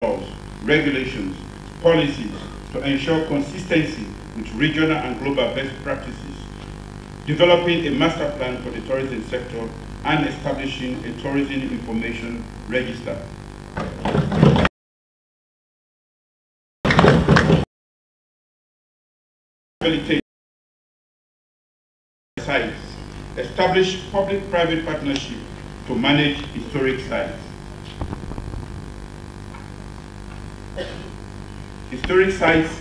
laws, regulations, policies to ensure consistency with regional and global best practices, developing a master plan for the tourism sector, and establishing a tourism information register. Sites. Establish public-private partnership to manage historic sites. Historic sites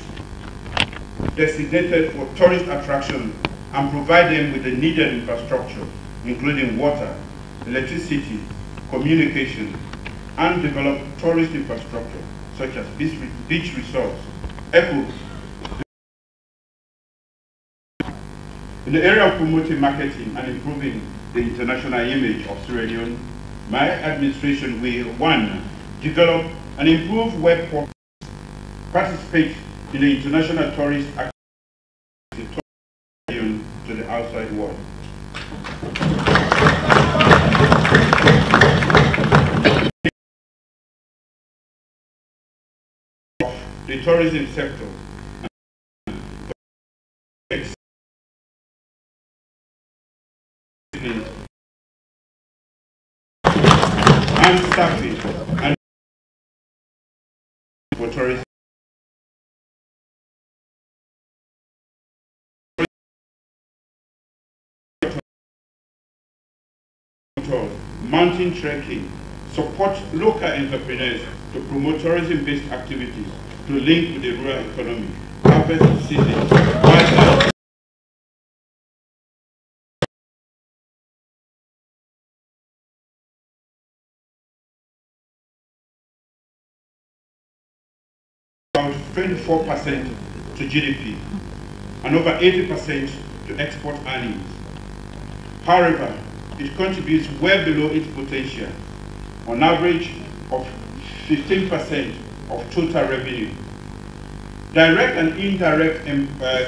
designated for tourist attraction and provide them with the needed infrastructure, including water, electricity, communication, and develop tourist infrastructure such as beach resorts, eco. In the area of promoting marketing and improving the international image of Sierra Leone, my administration will, 1, develop and improve web portals, participate in the international tourist activity to the outside world. The tourism sector and staffing and for tourism. Mountain trekking, support local entrepreneurs to promote tourism-based activities to link with the rural economy, harvest season, wildlife. About 24% to GDP and over 80% to export earnings. However, it contributes well below its potential, on average of 15% of total revenue. Direct and indirect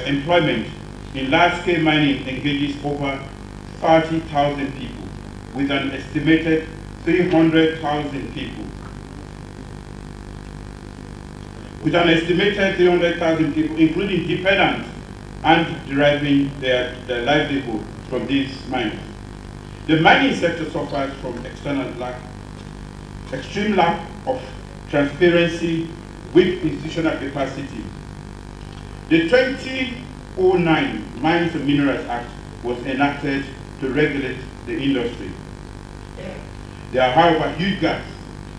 employment in large-scale mining engages over 30,000 people, with an estimated 300,000 people. Including dependents and deriving their livelihood from these mines. The mining sector suffers from extreme lack of transparency, weak institutional capacity. The 2009 Mines and Minerals Act was enacted to regulate the industry. There are, however, huge gaps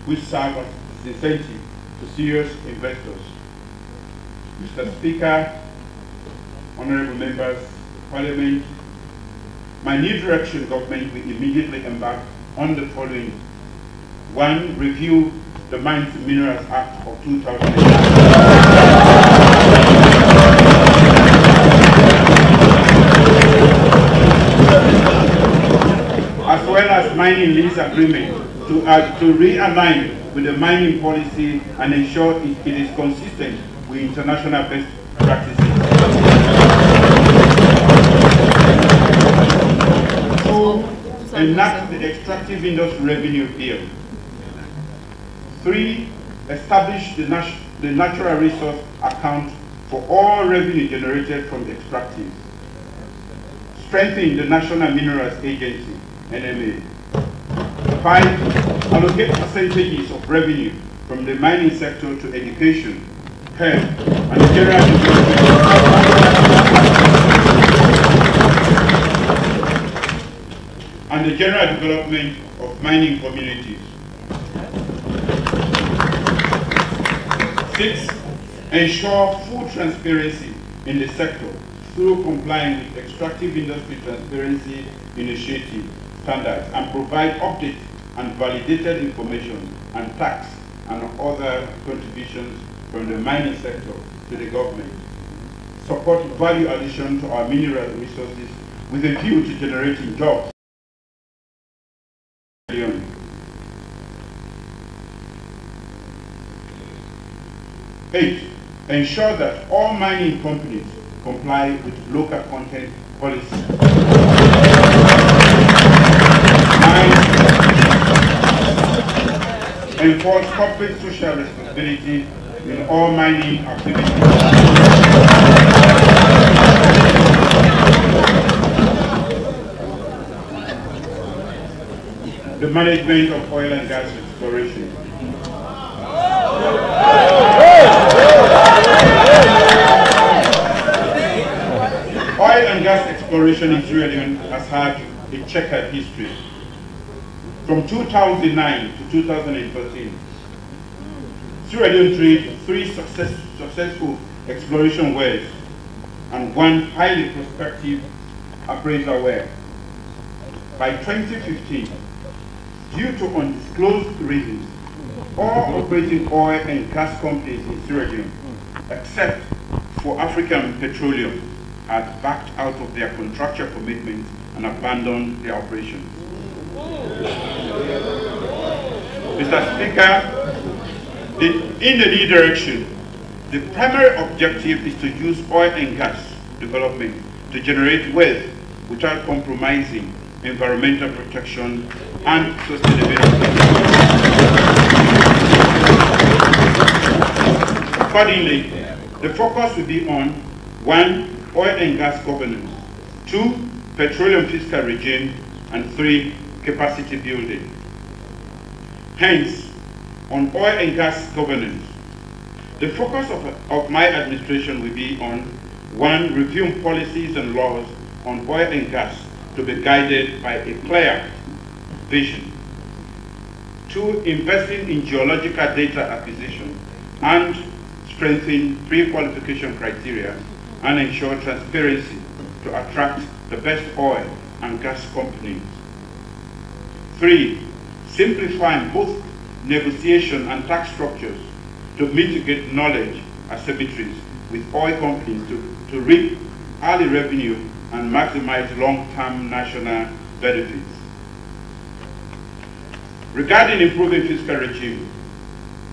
which serve as incentive to serious investors. Mr. Speaker, honorable members of Parliament, my new direction government will immediately embark on the following. 1, review the Mines and Minerals Act of 2009. As well as mining lease agreement to realign with the mining policy and ensure it is consistent with international best practices. 2, enact the Extractive Industry Revenue Bill. 3, establish the natural resource account for all revenue generated from extractive. Strengthen the National Minerals Agency, NMA. 5, allocate percentages of revenue from the mining sector to education, health, and the general development of mining communities. 6, ensure full transparency in the sector through complying with Extractive Industry Transparency Initiative standards and provide updated and validated information and tax and other contributions from the mining sector to the government. Support value addition to our mineral resources with a view to generating jobs. 8, ensure that all mining companies comply with local content policy. 9, enforce corporate social responsibility in all mining activities. The management of oil and gas exploration. Oil and gas exploration in Sierra Leone has had a checkered history. From 2009 to 2013, Sierra Leone drilled 3 successful exploration wells and 1 highly prospective appraisal well. By 2015, due to undisclosed reasons, all operating oil and gas companies in Sierra Leone, except for African Petroleum, had backed out of their contractual commitments and abandoned their operations. Mr. Speaker, in the new direction, the primary objective is to use oil and gas development to generate wealth without compromising environmental protection and sustainability. Accordingly, the focus will be on 1. Oil and gas governance, 2. Petroleum fiscal regime, and 3. Capacity building. Hence, on oil and gas governance, the focus of my administration will be on 1. Reviewing policies and laws on oil and gas to be guided by a clear vision. 2. Investing in geological data acquisition and strengthen pre-qualification criteria and ensure transparency to attract the best oil and gas companies. 3. Simplifying both negotiation and tax structures to mitigate knowledge asymmetries with oil companies to reap early revenue and maximize long-term national benefits. Regarding improving fiscal regime,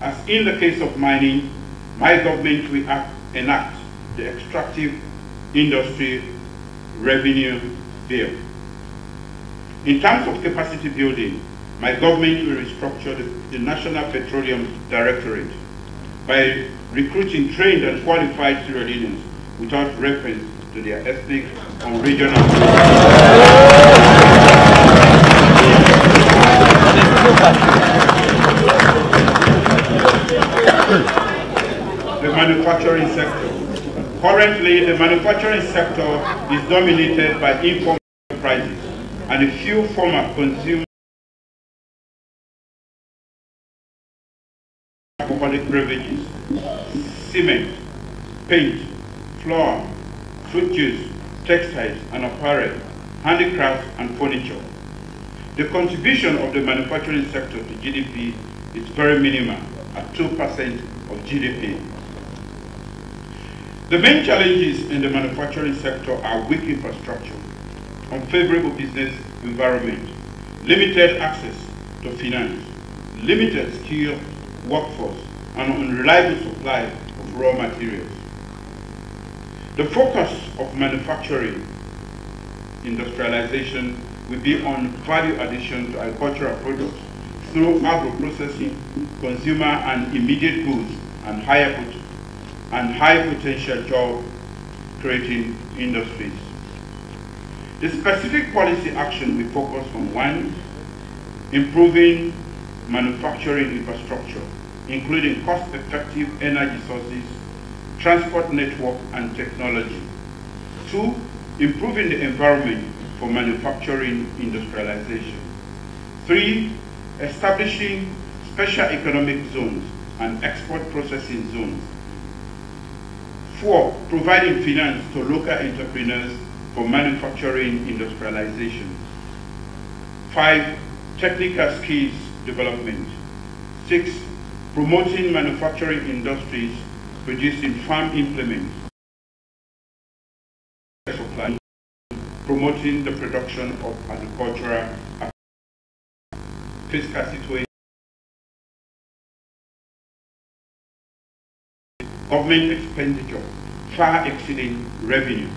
as in the case of mining, my government will enact the Extractive Industry Revenue Bill. In terms of capacity building, my government will restructure the National Petroleum Directorate by recruiting trained and qualified Sierra Leoneans without reference to their ethnic and regional. The manufacturing sector. Currently, the manufacturing sector is dominated by informal enterprises and a few former consumer alcoholic beverages, cement, paint, flour, fruit juice, textiles and apparel, handicrafts and furniture. The contribution of the manufacturing sector to GDP is very minimal at 2% of GDP. The main challenges in the manufacturing sector are weak infrastructure, unfavorable business environment, limited access to finance, limited skilled workforce, and unreliable supply of raw materials. The focus of manufacturing industrialization will be on value addition to agricultural products through agro-processing, consumer and immediate goods, and high potential job creating industries. The specific policy action will focus on 1. Improving manufacturing infrastructure, including cost-effective energy sources, transport network and technology. 2. Improving the environment for manufacturing industrialization. 3. Establishing special economic zones and export processing zones. 4. Providing finance to local entrepreneurs for manufacturing industrialization. 5. Technical skills development. 6. Promoting manufacturing industries producing farm implements. Promoting the production of agricultural fiscal situation. Government expenditure far exceeding revenue.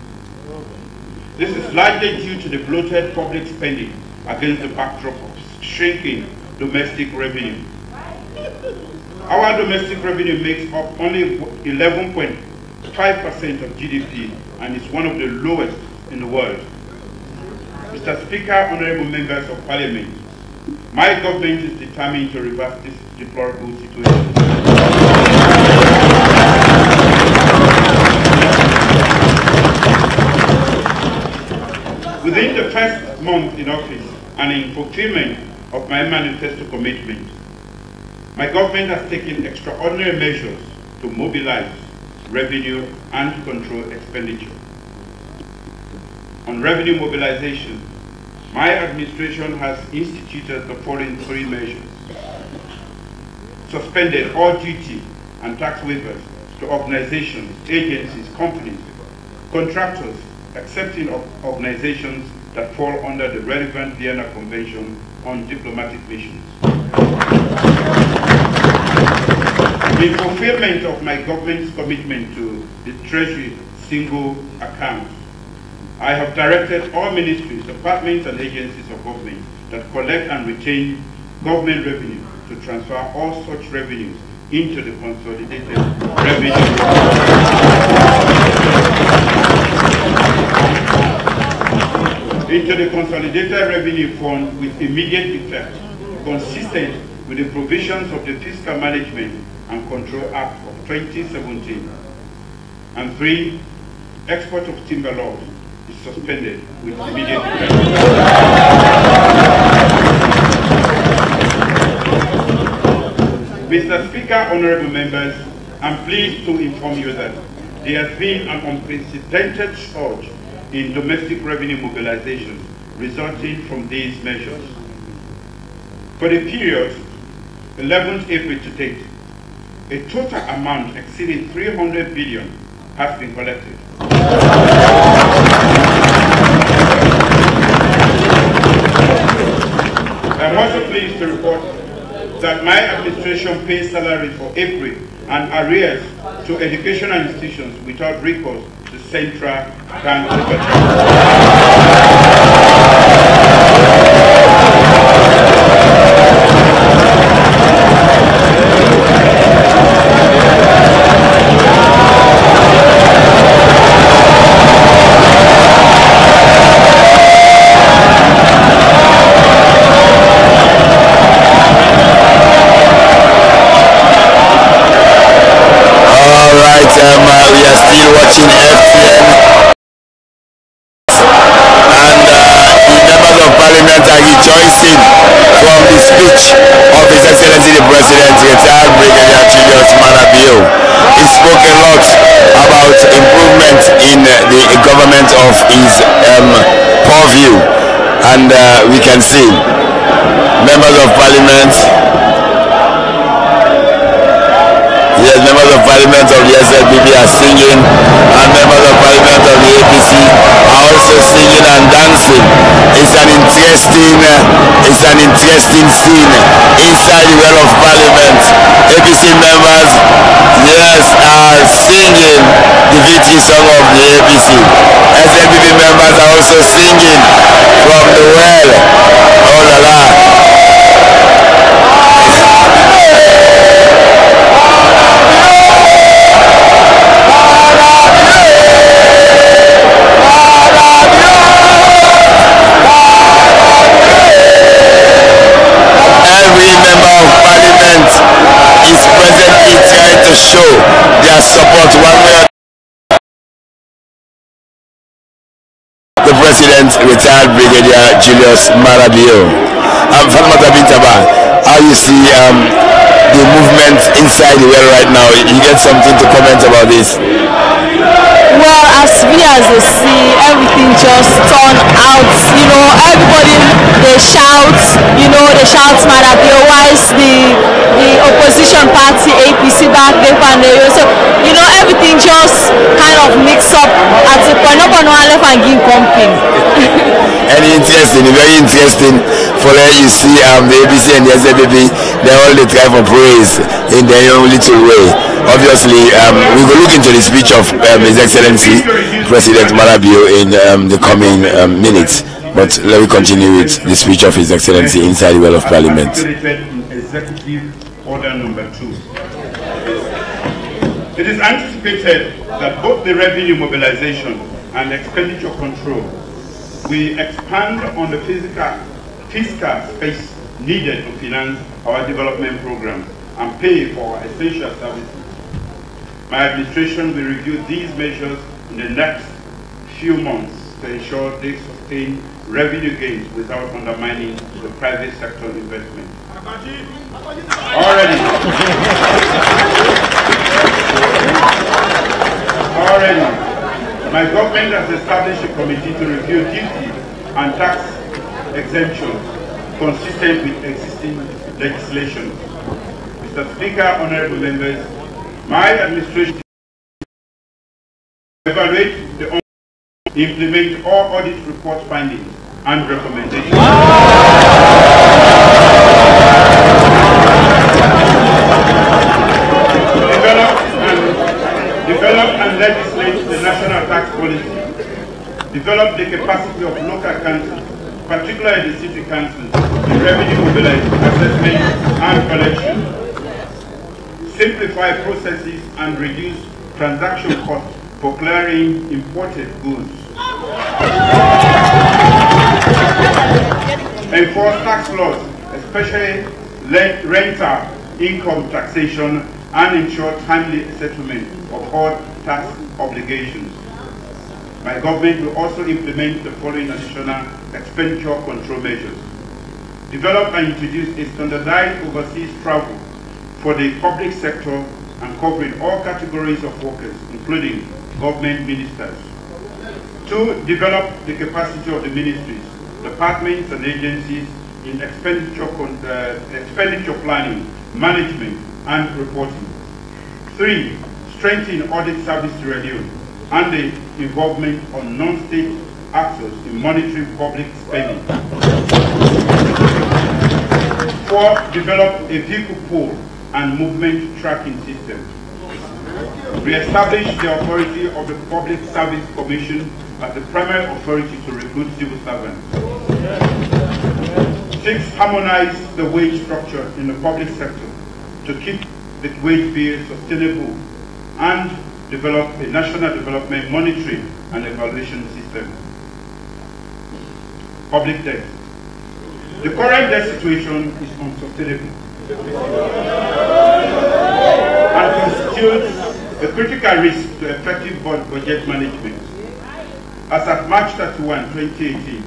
This is largely due to the bloated public spending against the backdrop of shrinking domestic revenue. Our domestic revenue makes up only 11.5% of GDP and is one of the lowest in the world. Mr. Speaker, honorable members of Parliament, my government is determined to reverse this deplorable situation. Within the first month in office and in fulfillment of my manifesto commitment, my government has taken extraordinary measures to mobilize revenue and to control expenditure. On revenue mobilization, my administration has instituted the following 3 measures. Suspended all duty and tax waivers to organizations, agencies, companies, contractors, excepting organizations that fall under the relevant Vienna Convention on diplomatic missions. In fulfillment of my government's commitment to the Treasury single account, I have directed all ministries, departments, and agencies of government that collect and retain government revenue to transfer all such revenues into the consolidated revenue fund with immediate effect, consistent with the provisions of the Fiscal Management and Control Act of 2017. And 3, export of timber logs is suspended with immediate effect. Mr. Speaker, honorable members, I'm pleased to inform you that there has been an unprecedented surge in domestic revenue mobilization resulting from these measures. For the period 11th April to date, a total amount exceeding 300 billion has been collected. I'm also pleased to report that my administration pays salaries for April and arrears to educational institutions without recourse to central bank we are still watching FTN, and the members of Parliament are rejoicing from the speech of His Excellency the President, retired Brigadier Julius Marabio. He spoke a lot about improvement in the government of his purview, and we can see members of Parliament. Yes, members of Parliament of the SLPP are singing, and members of Parliament of the APC are also singing and dancing. It's an interesting scene inside the Well of Parliament. APC members, yes, are singing the victory song of the APC. SLPP members are also singing from the well. Oh la la. Show their support one way or the President, retired Brigadier Julius Marabio. Fatmata Bintaba, how you see the movement inside the well right now? You get something to comment about this? Well, as we as they see, everything just turned out, everybody, they shout Marabio, whilst the opposition party, APC, back there, so, everything just kind of mixed up at the point of And interesting, very interesting for you see the APC and the SLPP, they all they try for praise in their own little way. Obviously, we will look into the speech of His Excellency President Marabio in the coming minutes. But let me continue with the speech of His Excellency inside the Well of Parliament. Executive Order Number 2. It is anticipated that both the revenue mobilization and expenditure control will expand on the fiscal space needed to finance our development programs and pay for our essential services. My administration will review these measures in the next few months to ensure they sustain revenue gains without undermining the private sector investment. Already, my government has established a committee to review duty and tax exemptions consistent with existing legislation. Mr. Speaker, honorable members, my administration will evaluate the implement all audit report findings and recommendations. Develop and legislate the national tax policy. Develop the capacity of local councils, particularly the city councils, in revenue mobilization, assessment and collection. Simplify processes and reduce transaction costs for clearing imported goods. Enforce tax laws, especially rental income taxation, and ensure timely settlement of all tax obligations. My government will also implement the following additional expenditure control measures. Develop and introduce a standardized overseas travel for the public sector and covering all categories of workers, including government ministers. 2. Develop the capacity of the ministries, departments and agencies in expenditure planning, management and reporting. 3. Strengthen audit service review and the involvement of non-state actors in monitoring public spending. 4. Develop a vehicle pool and movement tracking system. Re-establish the authority of the Public Service Commission as the primary authority to recruit civil servants. 6. Harmonize the wage structure in the public sector to keep the wage bill sustainable and develop a national development monitoring and evaluation system. Public debt. The current debt situation is unsustainable and constitutes a critical risk to effective budget management. As at March 31, 2018,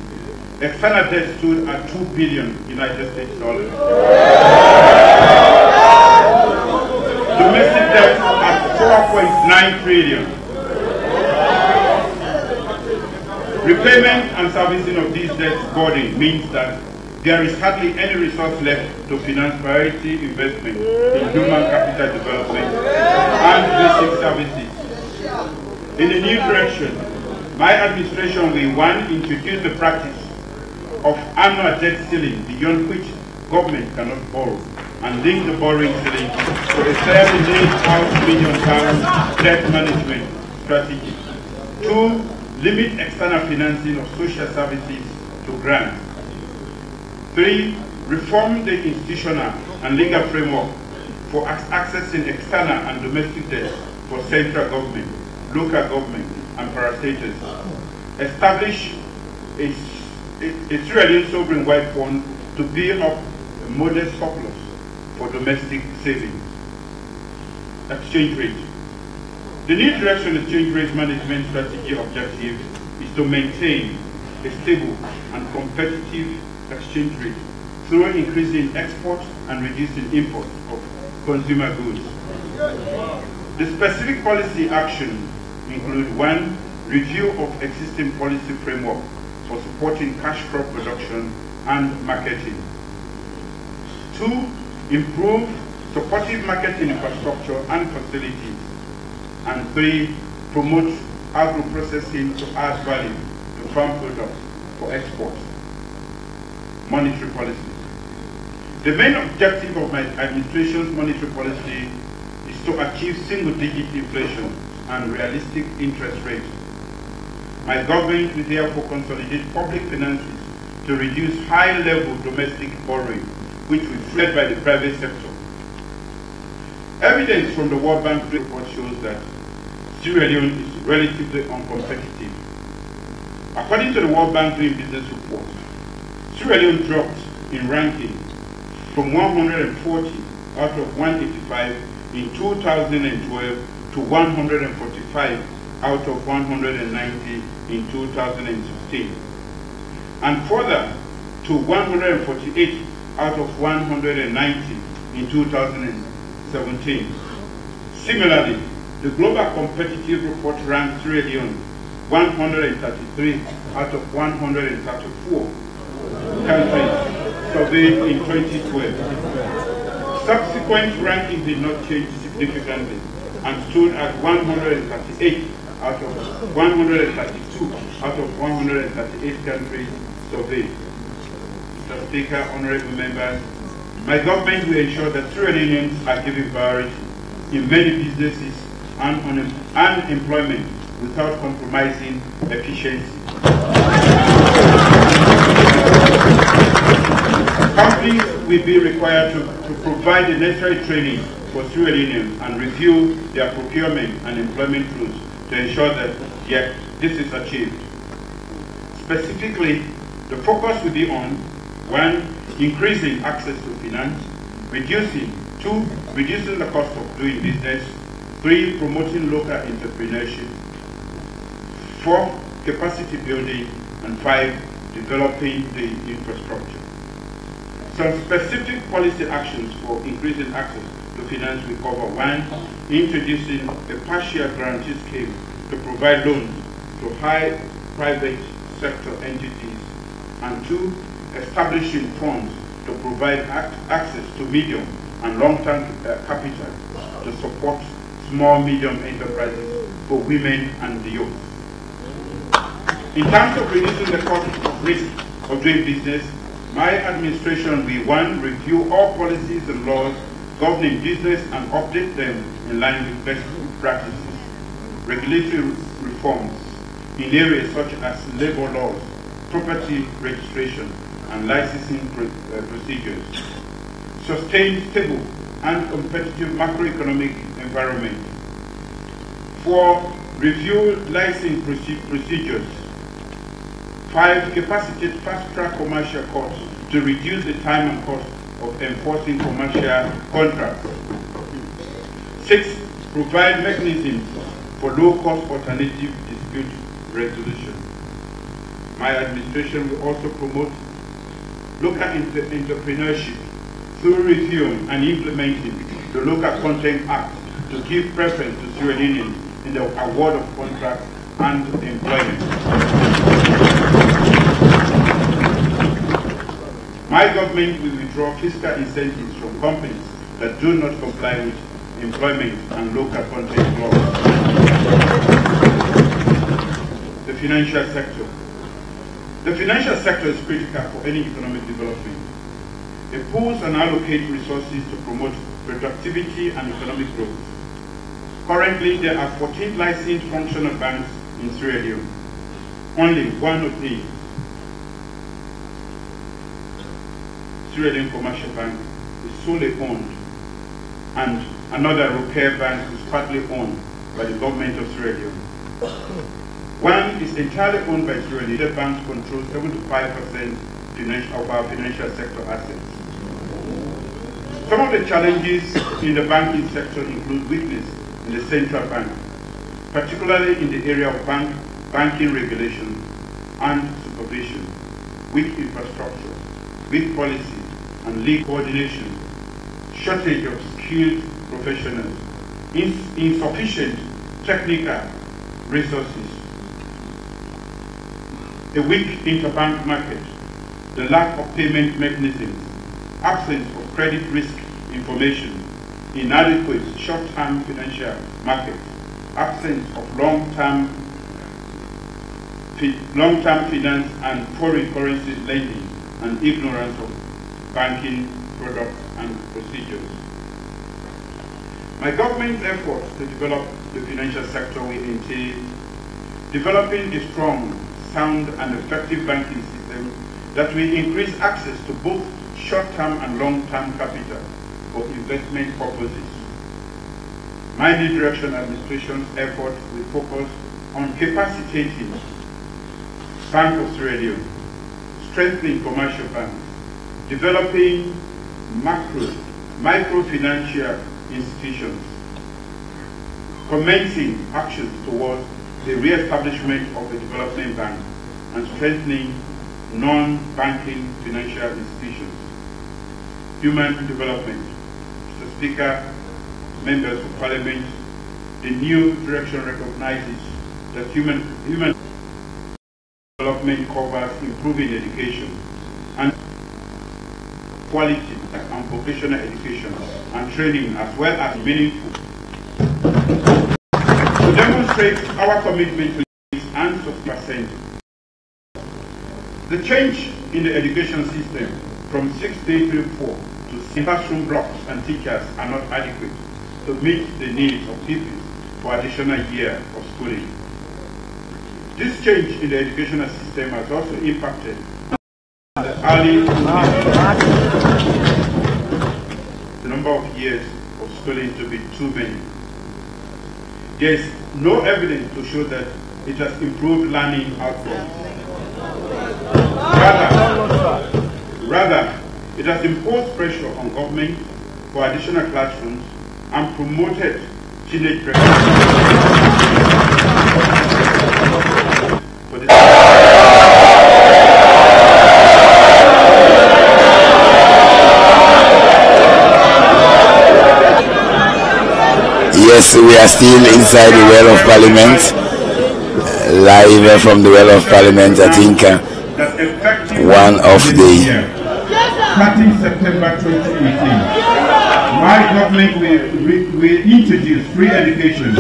external debt stood at $2 billion United States dollars. Domestic debt at 4.9 trillion. Repayment and servicing of these debts burden means that there is hardly any resource left to finance priority investment in human capital development and basic services. In a new direction, my administration will 1. Introduce the practice of annual debt ceiling beyond which government cannot borrow, and link the borrowing ceiling to a fairly laid out medium-term debt management strategy. 2. Limit external financing of social services to grants. 3. Reform the institutional and legal framework for accessing external and domestic debt for central government, local government, and parastatals. Establish a trillion sovereign wealth fund to build up a modest surplus for domestic savings. Exchange rate. The new direction exchange rate management strategy objective is to maintain a stable and competitive exchange rate through increasing export and reducing import of consumer goods. The specific policy actions include 1. Review of existing policy framework for supporting cash crop production and marketing. 2. Improve supportive marketing infrastructure and facilities. And 3. Promote agro-processing to add value to farm products for export. Monetary policy. The main objective of my administration's monetary policy is to achieve single-digit inflation and realistic interest rates. My government will therefore consolidate public finances to reduce high-level domestic borrowing, which will be fed by the private sector, Evidence from the World Bank report shows that Sierra Leone is relatively uncompetitive. According to the World Bank Doing Business report, Sierra Leone dropped in ranking from 140 out of 185 in 2012 to 145 out of 190 in 2016, and further to 148 out of 190 in 2017. Similarly, the Global Competitive Report ranked Sierra Leone 133 out of 134 countries surveyed in 2012. Subsequent ranking did not change significantly and stood at 138 out of 132 out of 138 countries surveyed. Mr. Speaker, honorable members, my government will ensure that Sierra Leoneans are given priority in many businesses and employment without compromising efficiency. Companies will be required to provide the necessary training for Sierra Leoneans and review their procurement and employment rules to ensure that this is achieved. Specifically, the focus will be on 1. Increasing access to finance, reducing the cost of doing business, 3. Promoting local entrepreneurship, 4. Capacity building, and 5. Developing the infrastructure. Some specific policy actions for increasing access to finance will cover 1. Introducing a partial guarantee scheme to provide loans to high private sector entities, and 2. Establishing funds to provide access to medium and long-term capital to support small-medium enterprises for women and the youth. In terms of reducing the cost of risk of doing business, my administration will 1. Review all policies and laws governing business and update them in line with best practices. Regulatory reforms in areas such as labor laws, property registration, and licensing procedures. Sustain stable and competitive macroeconomic environment. 4. Review licensing procedures. 5. Capacitate fast-track commercial courts to reduce the time and cost of enforcing commercial contracts. 6. Provide mechanisms for low-cost alternative dispute resolution. My administration will also promote local entrepreneurship through reviewing and implementing the Local Content Act to give preference to Sierra Leoneans in the award of contracts and employment. My government will withdraw fiscal incentives from companies that do not comply with employment and local content laws. The financial sector. The financial sector is critical for any economic development. It pools and allocates resources to promote productivity and economic growth. Currently, there are 14 licensed functional banks in Sierra Leone. Only one of these, Sierra Leone Commercial Bank, is solely owned, and another Rocaire Bank is partly owned by the government of Sierra Leone. One is entirely owned by Sierra Leone. The bank controls 75% of our financial sector assets. Some of the challenges in the banking sector include weakness in the central bank, particularly in the area of banking regulation and supervision, weak infrastructure, weak policy and legal coordination, shortage of skilled professionals, insufficient technical resources, a weak interbank market, the lack of payment mechanisms, absence of credit risk information, inadequate short-term financial market, absence of long-term finance and foreign currency lending, and ignorance of banking products and procedures. My government's efforts to develop the financial sector will entail developing a strong, sound and effective banking system that will increase access to both short-term and long-term capital for investment purposes, My new direction administration's effort will focus on capacitating Bank of Sierra Leone, strengthening commercial banks, developing microfinancial institutions, commencing actions towards the re-establishment of a development bank, and strengthening non-banking financial institutions. Human development. Mr. Speaker, members of Parliament, the new direction recognizes that human development covers improving education and quality and vocational education and training, as well as meaningful. To demonstrate our commitment to this and sustainability, the change in the education system from 6-day to 4 to classroom blocks and teachers are not adequate to meet the needs of pupils for additional year of schooling. This change in the educational system has also impacted the early the number of years of schooling to be too many. There is no evidence to show that it has improved learning outcomes. Rather, it has imposed pressure on government for additional classrooms and promoted teenage pregnancy. Yes, we are still inside the Well of Parliament, live from the Well of Parliament. I think one of the... Starting September 2018, my government will introduce free education.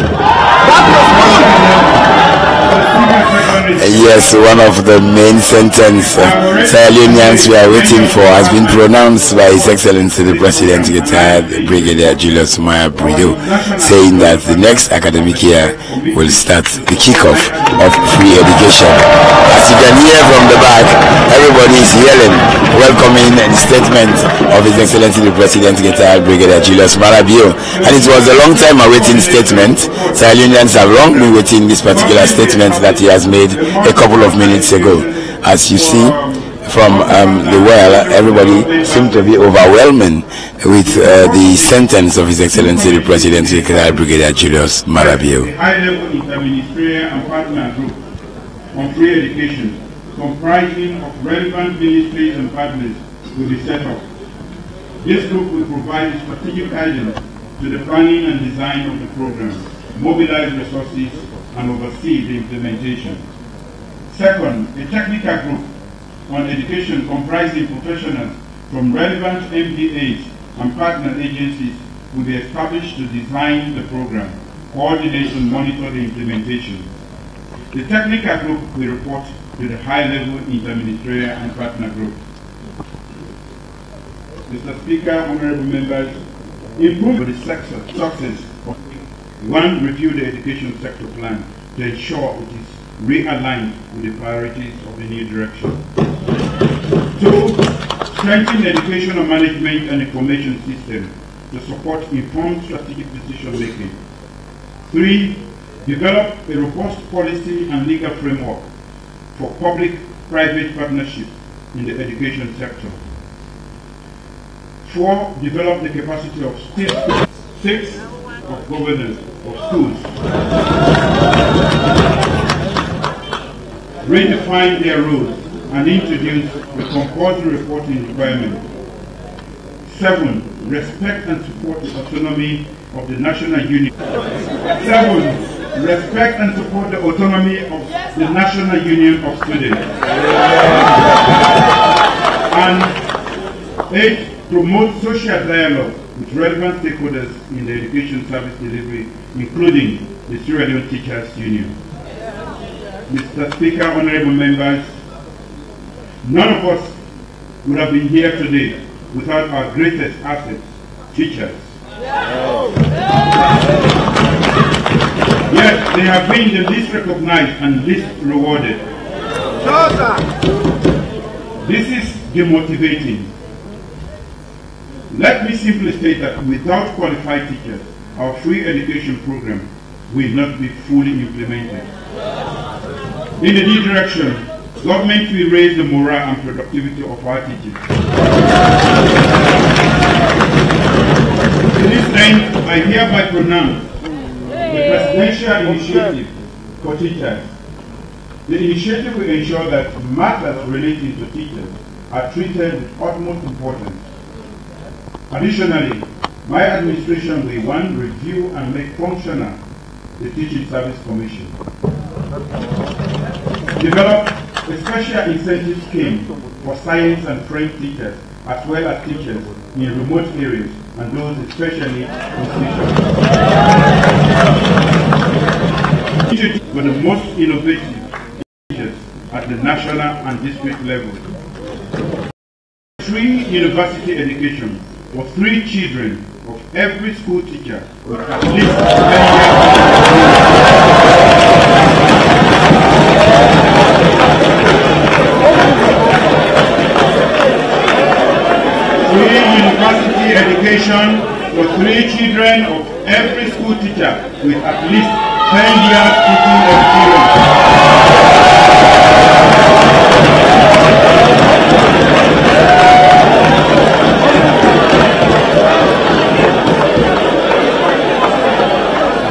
Yes, one of the main sentences Sierra Leoneans we are waiting for has been pronounced by His Excellency the President, retired Brigadier Julius Maya Brido, saying that the next academic year will start the kickoff of free education. As you can hear from the back, everybody is yelling, welcoming the statement of His Excellency the President, retired Brigadier Julius Marabio. And it was a long time awaiting statement. Sierra Leoneans have long been waiting this particular statement that he has made a couple of minutes ago. As you see from the well, everybody seemed to be overwhelming with the sentence of His Excellency the President, retired Brigadier Julius Marabio. High-level interministerial and partner group on free education, comprising of relevant ministries and partners, will be set up. This group will provide strategic guidance to the planning and design of the program, mobilize resources, and oversee the implementation. Second, a technical group on education comprising professionals from relevant MDAs and partner agencies will be established to design the program, coordinate and monitor the implementation. The technical group will report to the high-level interministerial and partner group. Mr. Speaker, honorable members, improve the success of one, review the education sector plan to ensure it is realigned with the priorities of the new direction. 2, strengthen educational management and information system to support informed strategic decision making. 3, develop a robust policy and legal framework for public-private partnerships in the education sector. 4, develop the capacity of state schools. 6, of governance of schools. Redefine their roles and introduce a compulsory reporting requirement. 7, respect and support the autonomy of the national union. 7, respect and support the autonomy of the National Union of Students. And 8, promote social dialogue with relevant stakeholders in the education service delivery, including the Sierra Leone Teachers Union. Mr. Speaker, honorable members, none of us would have been here today without our greatest assets, teachers. Yet they have been the least recognized and least rewarded. This is demotivating. Let me simply state that without qualified teachers, our free education program will not be fully implemented. In the new direction, government will raise the morale and productivity of our teachers. To this end, I hereby pronounce the presidential initiative for teachers. The initiative will ensure that matters relating to teachers are treated with utmost importance. Additionally, my administration will, 1, review and make functional the Teaching Service Commission. Develop a special incentive scheme for science and French teachers, as well as teachers in remote areas and those especially in teachers were the most innovative teachers at the national and district level. Free university education for 3 children of every school teacher with at least 10 Free university education for 3 children of every school teacher with at least 10 years teaching experience.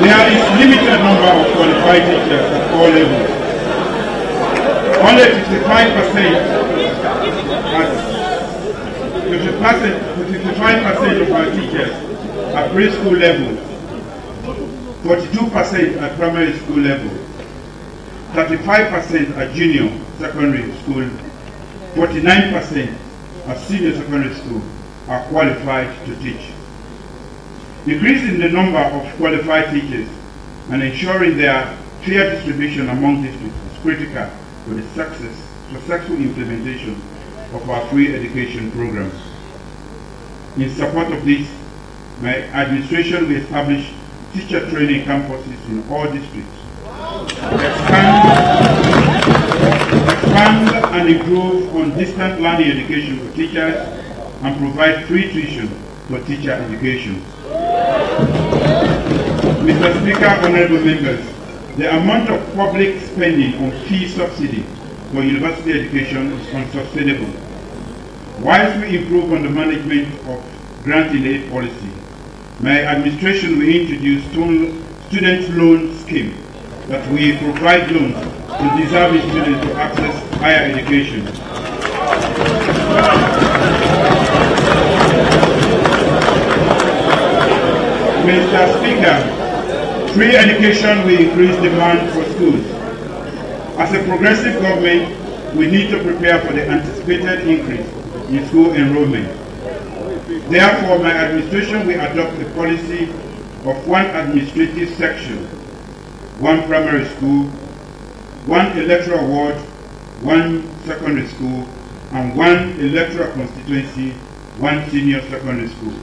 There is limited number of qualified teachers at all levels. Only 55% of our teachers at preschool level, 42% at primary school level, 35% at junior secondary school, 49% at senior secondary school are qualified to teach. Increasing the number of qualified teachers and ensuring their fair distribution among districts is critical for the successful implementation of our free education programs. In support of this, my administration will establish teacher training campuses in all districts, expand and improve on distant learning education for teachers, and provide free tuition for teacher education. Mr. Speaker, honorable members, the amount of public spending on fee subsidy for university education is unsustainable. Whilst we improve on the management of grant-in-aid policy, my administration will introduce student loan scheme that will provide loans to deserving students to access higher education. Mr. Speaker, free education will increase demand for schools. As a progressive government, we need to prepare for the anticipated increase in school enrollment. Therefore, my administration will adopt a policy of 1 administrative section, 1 primary school, 1 electoral ward, 1 secondary school, and 1 electoral constituency, 1 senior secondary school.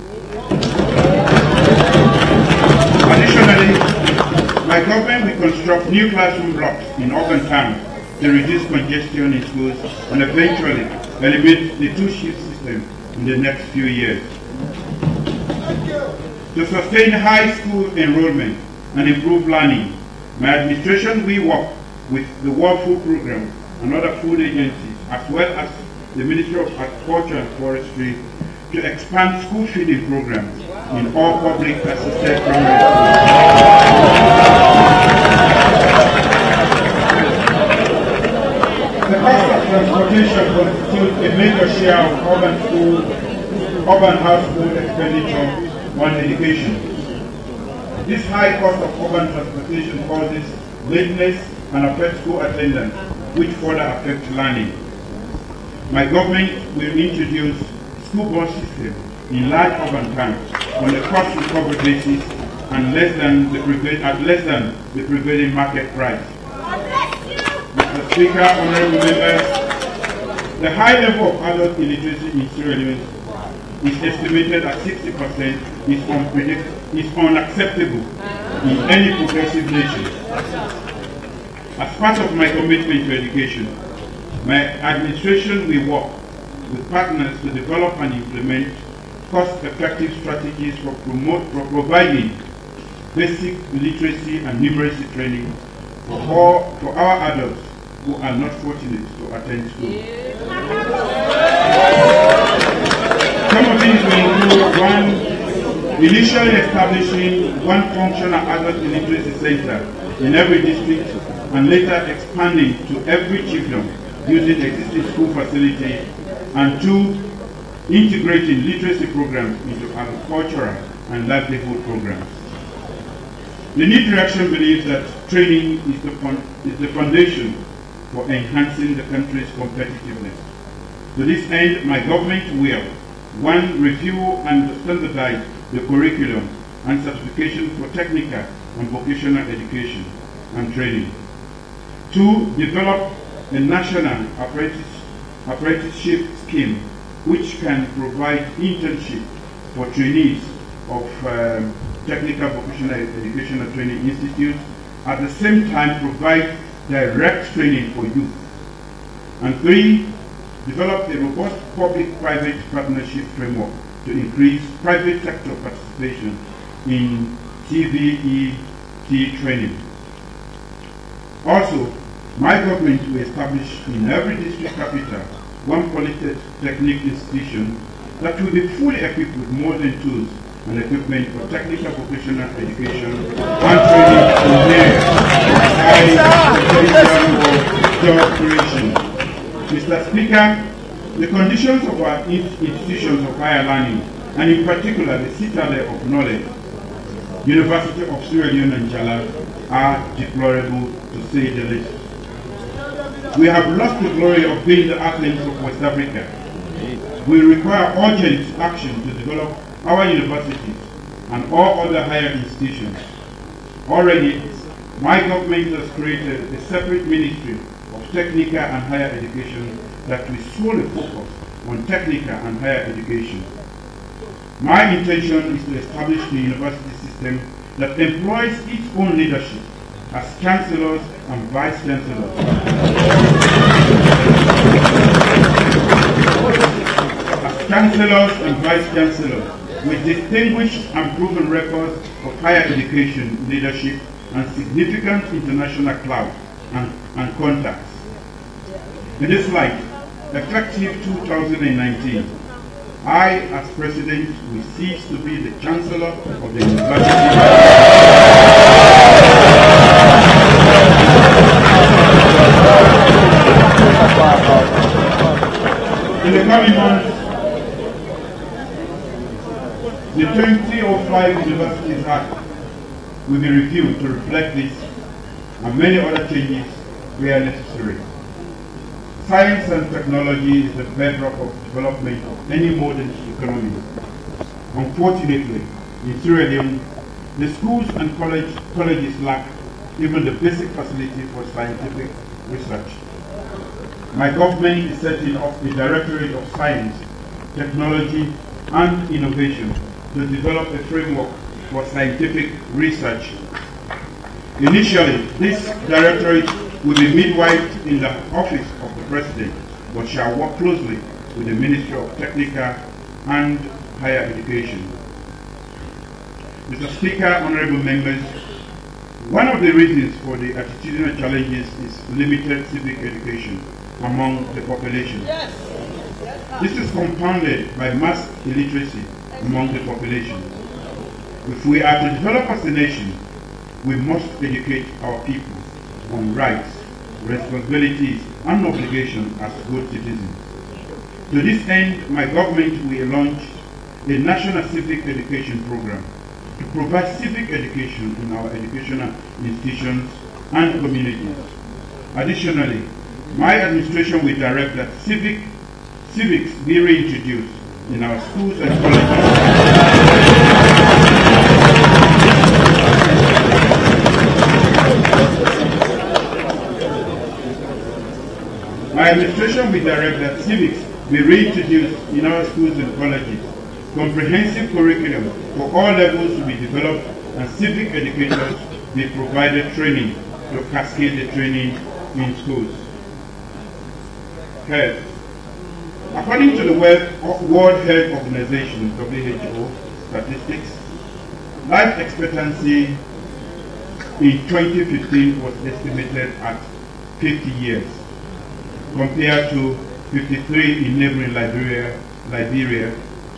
Additionally, my government will construct new classroom blocks in urban towns to reduce congestion in schools and eventually eliminate the 2-shift system in the next few years. To sustain high school enrollment and improve learning, my administration will work with the World Food Programme and other food agencies, as well as the Ministry of Agriculture and Forestry, to expand school feeding programs in all public assisted primary schools. The cost of transportation constitutes a major share of urban household expenditure on education. This high cost of urban transportation causes lateness and affects school attendance, which further affects learning. My government will introduce school bus system in large urban towns on a cost recovery basis and less than the prevailing market price. Mr. Speaker, honorable members, the high level of adult illiteracy in Sierra Leone is estimated at 60% is unacceptable in any progressive nation. As part of my commitment to education, my administration will work with partners to develop and implement cost-effective strategies for providing basic literacy and numeracy training for our adults who are not fortunate to attend school. Some of these will include initially establishing one functional adult literacy center in every district, and later expanding to every chiefdom using existing school facilities, and 2, integrating literacy programs into agricultural and livelihood programs. The new direction believes that training is the foundation for enhancing the country's competitiveness. To this end, my government will 1. Review and standardize the curriculum and certification for technical and vocational education and training. 2. Develop a national apprenticeship scheme which can provide internship for trainees of technical vocational educational training institutes, at the same time provide direct training for youth. And 3. Develop a robust public-private partnership framework to increase private sector participation in TVET training. Also, my government will establish in every district capital one polytechnic institution that will be fully equipped with modern tools and equipment for technical vocational education and training in areas of high potential for job creation. Mr. Speaker, the conditions of our institutions of higher learning, and in particular the citadel of knowledge, University of Sierra Leone and Jala, are deplorable to say the least. We have lost the glory of being the Athens of West Africa. We require urgent action to develop our universities and all other higher institutions. Already, my government has created a separate ministry of technical and higher education that will solely focus on technical and higher education. My intention is to establish a university system that employs its own leadership as chancellors and vice chancellors. As chancellors and vice chancellors with distinguished and proven records of higher education leadership and significant international clout and contacts. In this light, effective 2019, I, as President, will cease to be the Chancellor of the University. In the coming months, the 2005 Universities Act will be reviewed to reflect this and many other changes where necessary. Science and technology is the bedrock of development of any modern economy. Unfortunately, in Sierra Leone, the schools and colleges lack even the basic facility for scientific research. My government is setting up the Directorate of Science, Technology and Innovation to develop a framework for scientific research. Initially, this directorate will be midwifed in the office of the President, but shall work closely with the Ministry of Technical and Higher Education. Mr. Speaker, honorable members, one of the reasons for the attitudinal challenges is limited civic education among the population. This is compounded by mass illiteracy among the population. If we are to develop as a nation, we must educate our people on rights, responsibilities, and obligations as good citizens. To this end, my government will launch a national civic education program to provide civic education in our educational institutions and communities. Additionally, my administration will direct that civics be reintroduced in our schools and colleges. My administration will direct that civics be reintroduced in our schools and colleges. Comprehensive curriculum for all levels to be developed, and civic educators be provided training to cascade the training in schools. Health. According to the World Health Organization (WHO) statistics, Life expectancy in 2015 was estimated at 50 years, compared to 53 in neighboring Liberia,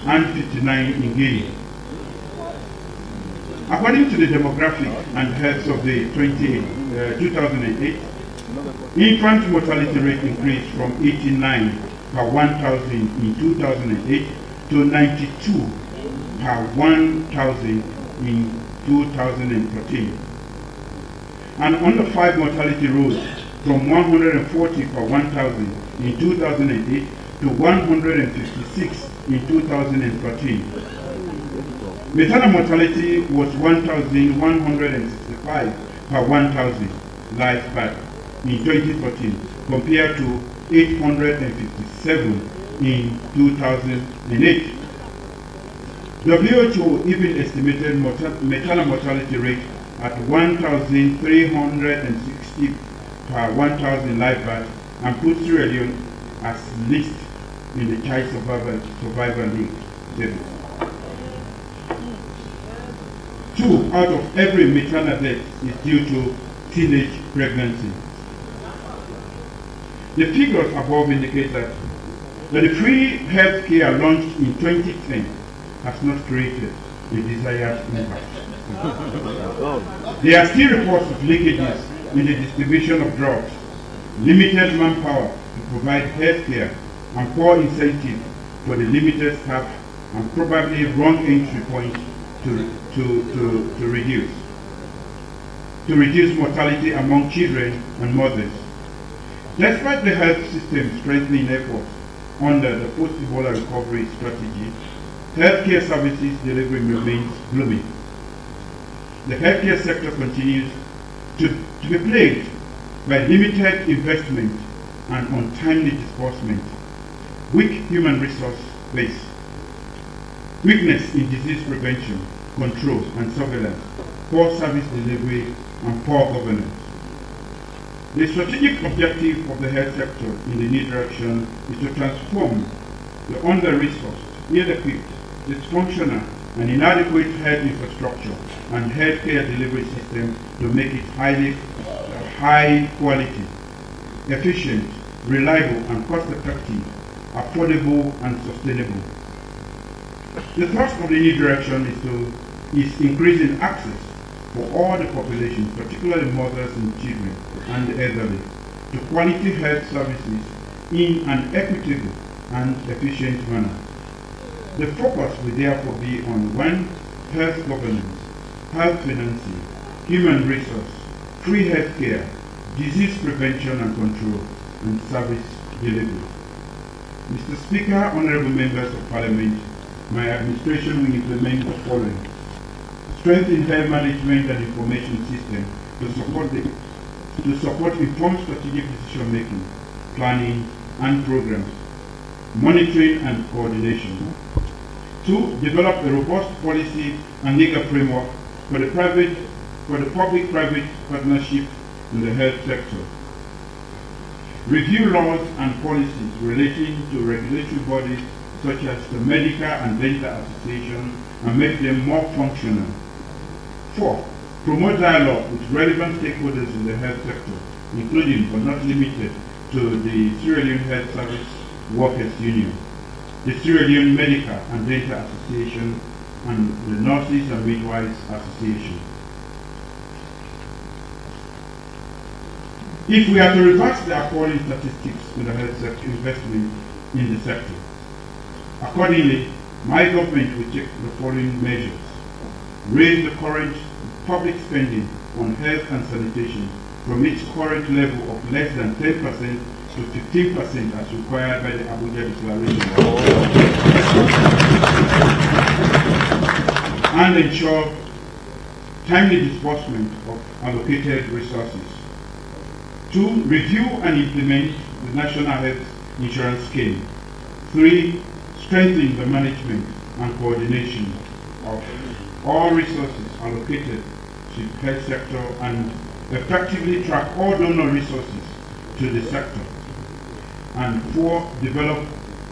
and 59 in Guinea. According to the Demographic and Health Survey 2008, infant mortality rate increased from 89 per 1,000 in 2008 to 92 per 1,000 in 2014. And under 5 mortality rose from 140 per 1,000 in 2008 to 156 in 2014. Maternal mortality was 1,165 per 1,000 live birth in 2014 compared to 857 in 2008. WHO even estimated maternal mortality rate at 1,360 per 1,000 live birth and put Sierra Leone as least in the Child Survival League table. 2 out of every maternal death is due to teenage pregnancy. The figures above indicate that the free health care launched in 2010 has not created the desired impact. There are still reports of leakages in the distribution of drugs, limited manpower to provide health care, and poor incentive for the limited staff, and probably wrong entry point to reduce mortality among children and mothers. Despite the health system strengthening efforts under the post-Ebola recovery strategy, healthcare services delivery remains gloomy. The healthcare sector continues to be plagued by limited investment and untimely disbursement, weak human resource base, weakness in disease prevention, control and surveillance, poor service delivery, and poor governance. The strategic objective of the health sector in the new direction is to transform the under-resourced, ill-equipped, dysfunctional, and inadequate health infrastructure and healthcare delivery system to make it high quality, efficient, reliable, and cost-effective, affordable, and sustainable. The thrust of the new direction is increasing access for all the population, particularly mothers and children and the elderly, to quality health services in an equitable and efficient manner. The focus will therefore be on 1. Health governance, health financing, human resource, free health care, disease prevention and control, and service delivery. Mr. Speaker, honorable members of Parliament, my administration will implement the following: strengthen health management and information system to support informed strategic decision making, planning and programs, monitoring and coordination. 2. Develop a robust policy and legal framework for the public-private partnership in the health sector. Review laws and policies relating to regulatory bodies such as the Medical and Dental Association and make them more functional. 4. Promote dialogue with relevant stakeholders in the health sector, including but not limited to the Sierra Leone Health Service Workers Union, the Sierra Leone Medical and Dental Association, and the Nurses and Midwives Association. If we are to reverse the appalling statistics in the health sector investment in the sector, accordingly, my government will take the following measures: raise the current public spending on health and sanitation from its current level of less than 10% to 15% as required by the Abuja Declaration, and ensure timely disbursement of allocated resources. 2. Review and implement the National Health Insurance Scheme. 3. Strengthen the management and coordination of all resources allocated to the health sector and effectively track all donor resources to the sector. And 4. Develop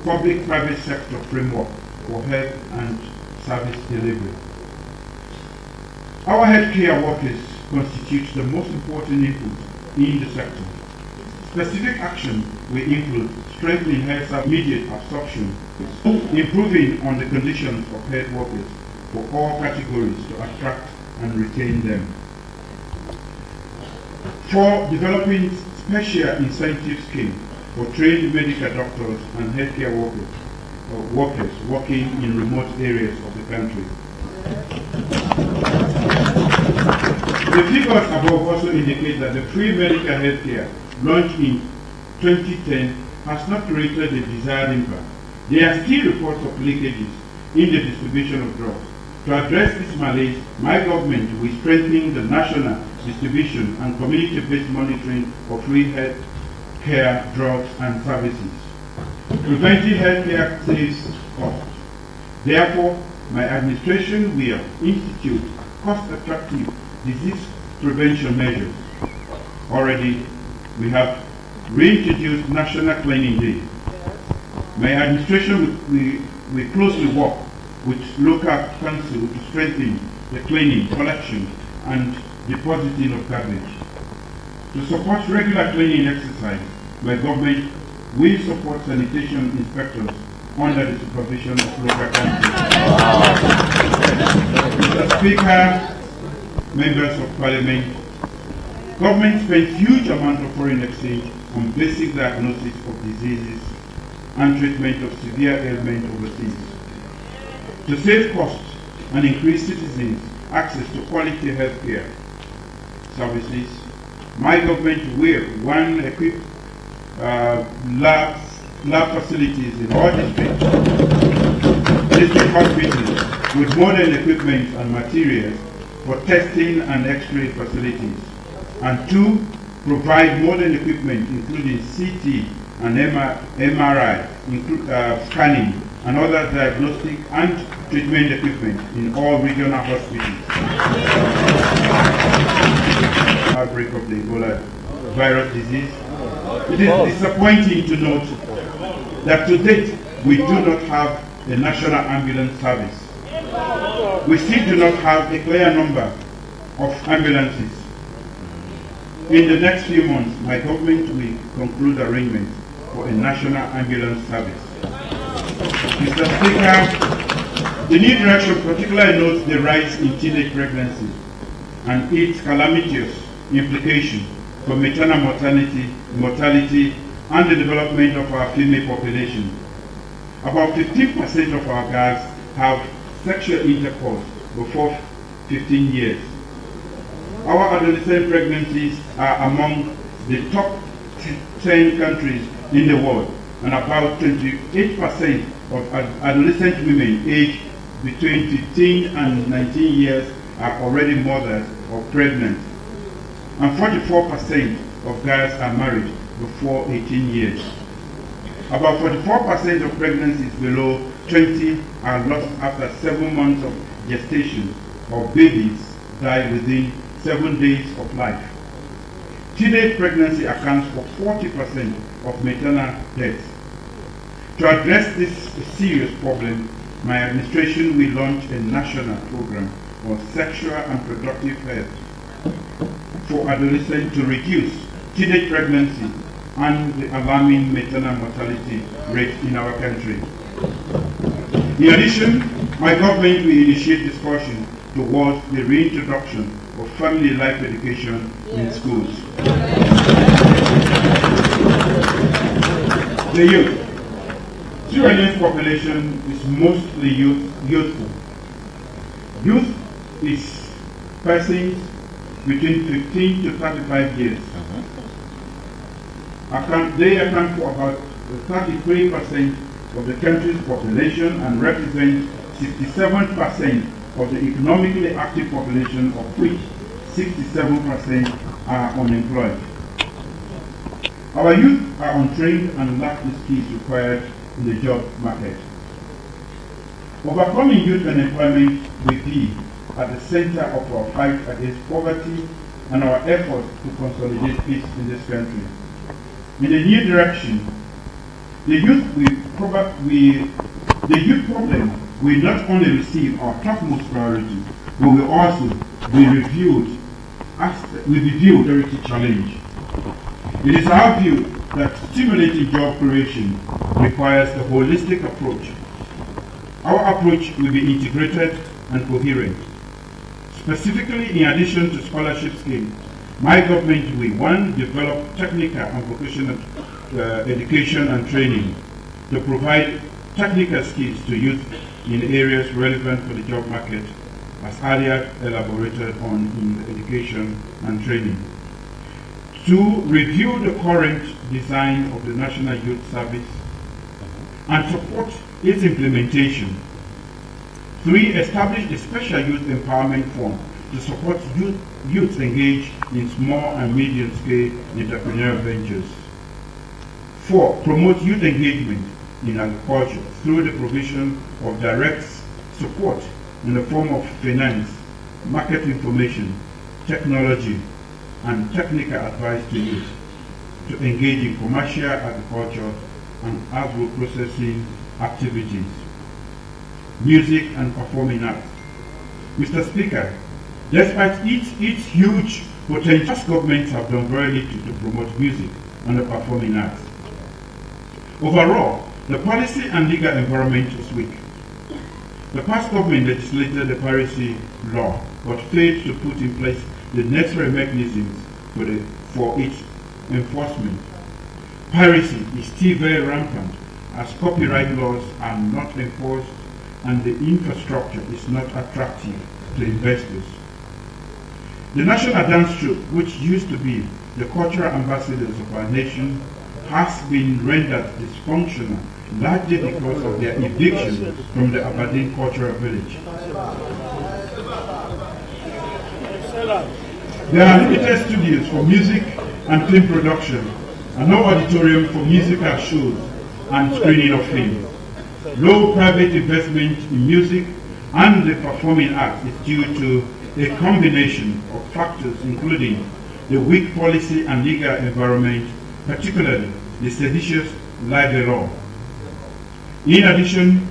public-private sector framework for health and service delivery. Our healthcare workers constitute the most important input in the sector. Specific action will include strengthening health immediate absorption, improving on the conditions of health workers for all categories to attract and retain them. 4. Developing special incentive scheme for trained medical doctors and healthcare workers working in remote areas of the country. The figures above also indicate that the free medical healthcare launched in 2010 has not created the desired impact. There are still reports of leakages in the distribution of drugs. To address this malaise, my government will strengthen the national distribution and community-based monitoring of free health care, drugs and services. Preventive healthcare saves costs. Therefore, my administration will institute cost-effective disease prevention measures. Already, we have reintroduced National Cleaning Day. My administration will closely work with local council to strengthen the cleaning, collection, and depositing of garbage. To support regular cleaning exercise, my government will support sanitation inspectors under the supervision of local councils. Mr. Speaker, members of Parliament, government spends huge amount of foreign exchange on basic diagnosis of diseases and treatment of severe ailment overseas. To save costs and increase citizens' access to quality healthcare services, my government will, 1, equip lab facilities in all district hospitals with modern equipment and materials for testing and X-ray facilities, and 2, provide modern equipment including CT and MRI, scanning and other diagnostic and treatment equipment in all regional hospitals. Outbreak of the Ebola virus disease. It is disappointing to note that to date we do not have a national ambulance service. We still do not have a clear number of ambulances. In the next few months, my government will conclude arrangements for a national ambulance service. Mr. Speaker, the new direction particularly notes the rise in teenage pregnancy and its calamitous implications for maternal mortality, and the development of our female population. About 15% of our girls have sexual intercourse before 15 years. Our adolescent pregnancies are among the top 10 countries in the world, and about 28% of adolescent women aged between 15 and 19 years are already mothers or pregnant, and 44% of girls are married before 18 years. About 44% of pregnancies below 20 are lost after 7 months of gestation, or babies die within 7 days of life. Teenage pregnancy accounts for 40% of maternal deaths. To address this serious problem, my administration will launch a national program on sexual and reproductive health for adolescents to reduce teenage pregnancy and the alarming maternal mortality rate in our country. In addition, my government will initiate discussion towards the reintroduction of family life education in schools. The youth. Sierra Leone's population is mostly youthful. Youth is persons between 15 to 35 years. They account for about 33% of the country's population and represent 67% of the economically active population, of which 67% are unemployed. Our youth are untrained and lack the skills required in the job market. Overcoming youth unemployment will be at the center of our fight against poverty and our efforts to consolidate peace in this country. In the new direction, the youth problem will not only receive our topmost priority, but will also we review authority challenge. It is our view that stimulating job creation requires a holistic approach. Our approach will be integrated and coherent. Specifically, in addition to scholarship schemes, my government will, 1, develop technical and vocational education and training to provide technical skills to youth in areas relevant for the job market, as earlier elaborated on in the education and training. 2, review the current design of the National Youth Service and support its implementation. 3, establish a special youth empowerment fund to support youth engaged in small and medium-scale entrepreneurial ventures. 4, promote youth engagement in agriculture through the provision of direct support in the form of finance, market information, technology, and technical advice to youth to engage in commercial agriculture and agro-processing activities, music and performing arts. Mr. Speaker, despite its huge potential, governments have done very little to promote music and the performing arts. Overall, the policy and legal environment is weak. The past government legislated the piracy law, but failed to put in place the necessary mechanisms for its enforcement. Piracy is still very rampant, as copyright laws are not enforced and the infrastructure is not attractive to investors. The national dance troupe, which used to be the cultural ambassadors of our nation, has been rendered dysfunctional largely because of their eviction from the Aberdeen Cultural Village. There are limited studios for music and film production, and no auditorium for musical shows and screening of film. Low private investment in music and the performing arts is due to a combination of factors, including the weak policy and legal environment, particularly the seditious libel law. In addition,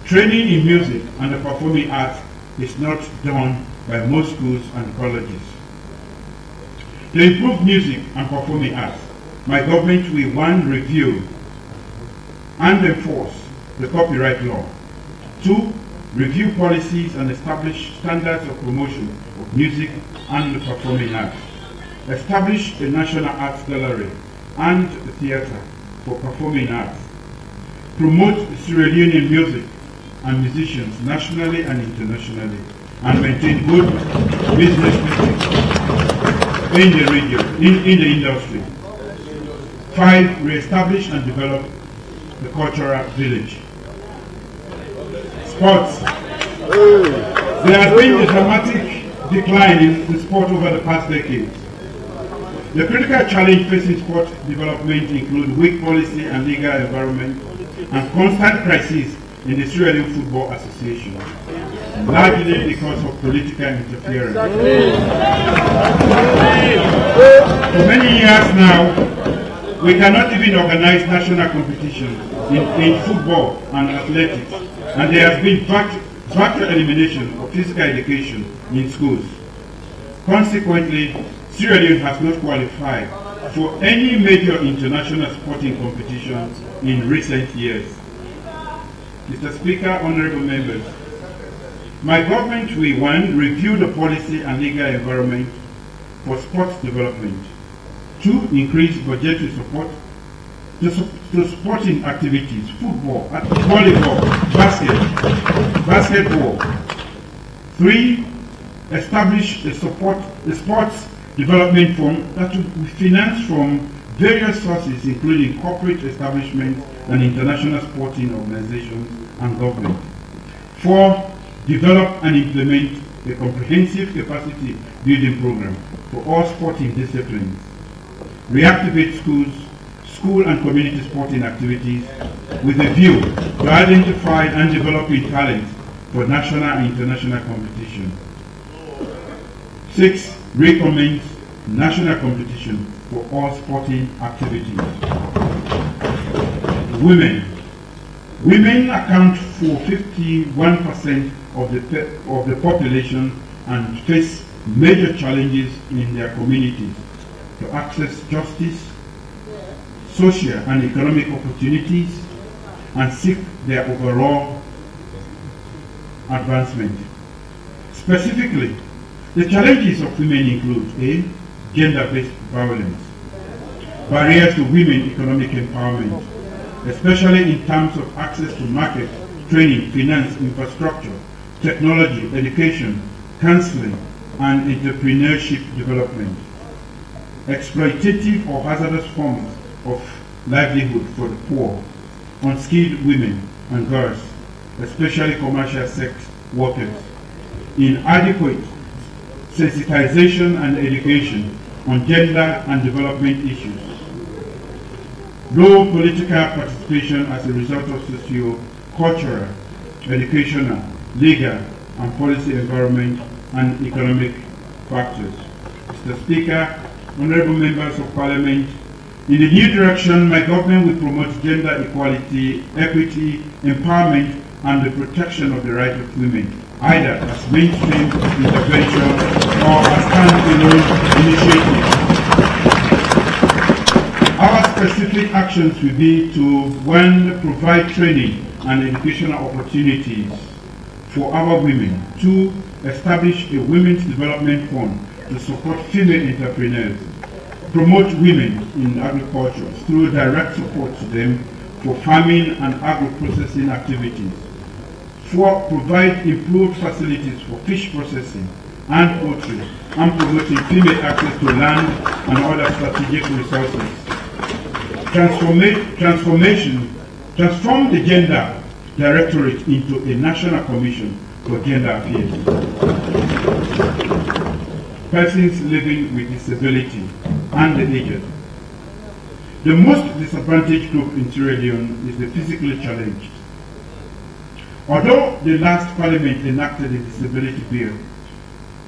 training in music and the performing arts is not done by most schools and colleges. To improve music and performing arts, my government will 1, review and enforce the copyright law. 2, review policies and establish standards of promotion of music and the performing arts. Establish a national arts gallery and a theatre for performing arts. Promote Sierra Leonean music and musicians nationally and internationally, and maintain good business in the region, in the industry. 5, re-establish and develop the cultural village. Sports. There has been a dramatic decline in the sport over the past decade. The critical challenge facing sport development include weak policy and legal environment and constant crises in the Sierra Leone Football Association, largely because of political interference. For many years now, we cannot even organize national competitions in football and athletics, and there has been virtual elimination of physical education in schools. Consequently, Sierra Leone has not qualified for any major international sporting competitions in recent years. Mr. Speaker, honorable members, my government will 1, review the policy and legal environment for sports development. 2, increase budgetary support to sporting activities, football, volleyball, basketball. 3, establish the sports development fund that will be financed from various sources, including corporate establishments and international sporting organizations and government. 4, develop and implement a comprehensive capacity building program for all sporting disciplines. Reactivate school and community sporting activities with a view to identify and developing talent for national and international competition. 6, recommend national competition for all sporting activities. Women account for 51% of the population and face major challenges in their communities to access justice, social and economic opportunities, and seek their overall advancement. Specifically, the challenges of women include A. Gender-based violence, barriers to women economic empowerment, especially in terms of access to market, training, finance, infrastructure, technology, education, counseling, and entrepreneurship development, exploitative or hazardous forms of livelihood for the poor, unskilled women and girls, especially commercial sex workers, inadequate sensitization and education on gender and development issues, low political participation as a result of socio-cultural, educational, legal, and policy environment and economic factors. Mr. Speaker, honorable members of Parliament, in the new direction, my government will promote gender equality, equity, empowerment, and the protection of the rights of women, either as mainstream intervention or as standalone initiatives. Our specific actions will be to, 1, provide training and educational opportunities for our women, 2, establish a women's development fund to support female entrepreneurs, promote women in agriculture through direct support to them for farming and agro-processing activities, 4, provide improved facilities for fish processing and poultry, and promoting female access to land and other strategic resources. Transform the Gender Directorate into a National Commission for Gender Affairs. Persons living with disability and the aged. The most disadvantaged group in Sierra Leone is the physically challenged. Although the last Parliament enacted a disability bill,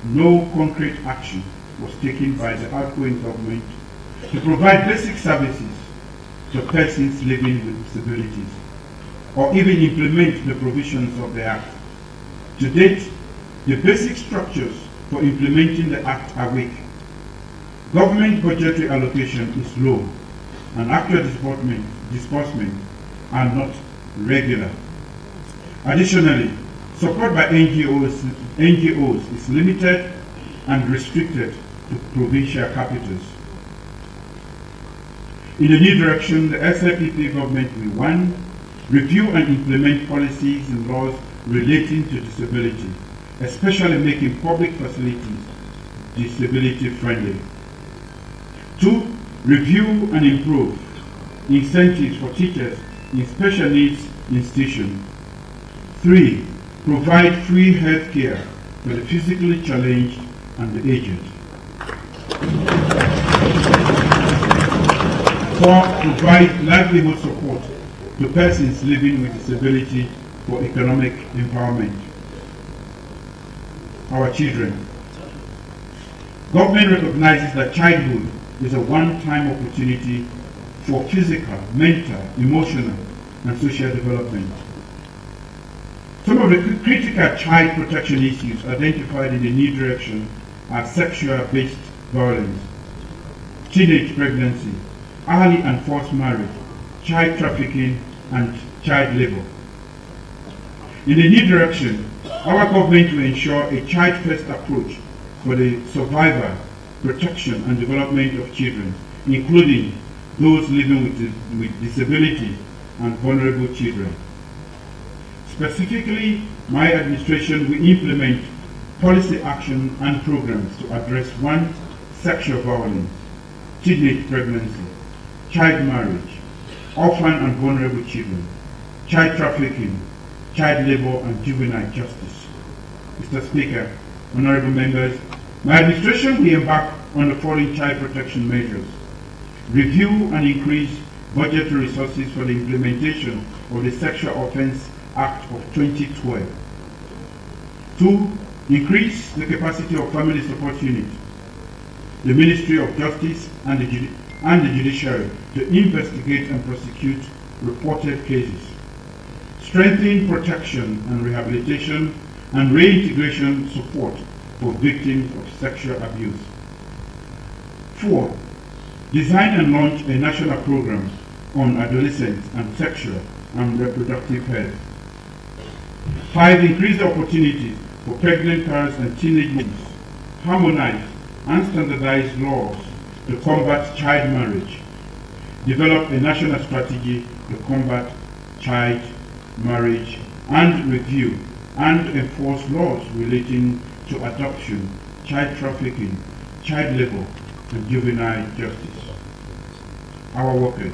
no concrete action was taken by the outgoing government to provide basic services to persons living with disabilities, or even implement the provisions of the Act. To date, the basic structures for implementing the Act are weak. Government budgetary allocation is low, and actual disbursement are not regular. Additionally, support by NGOs is limited and restricted to provincial capitals. In the new direction, the SLPP government will 1, review and implement policies and laws relating to disability, especially making public facilities disability friendly. 2, review and improve incentives for teachers in special needs institutions. 3, provide free health care for the physically challenged and the aged. 4, provide livelihood support to persons living with disability for economic empowerment. Our children. Government recognizes that childhood is a one-time opportunity for physical, mental, emotional, and social development. Some of the critical child protection issues identified in the new direction are sexual-based violence, teenage pregnancy, early and forced marriage, child trafficking, and child labor. In the new direction, our government will ensure a child-first approach for the survival, protection, and development of children, including those living with disability and vulnerable children. Specifically, my administration will implement policy action and programs to address 1, sexual violence, teenage pregnancy, child marriage, orphan and vulnerable children, child trafficking, child labor, and juvenile justice. Mr. Speaker, honorable members, my administration will embark on the following child protection measures: review and increase budgetary resources for the implementation of the Sexual Offence Act of 2012. 2, increase the capacity of family support unit, the Ministry of Justice and the Judiciary to investigate and prosecute reported cases. Strengthen protection and rehabilitation and reintegration support for victims of sexual abuse. 4. Design and launch a national program on adolescents and sexual and reproductive health. 5. Increase the opportunities for pregnant parents and teenage mothers. Harmonize and standardize laws to combat child marriage. Develop a national strategy to combat child marriage and review and enforce laws relating to adoption, child trafficking, child labor, and juvenile justice. Our workers.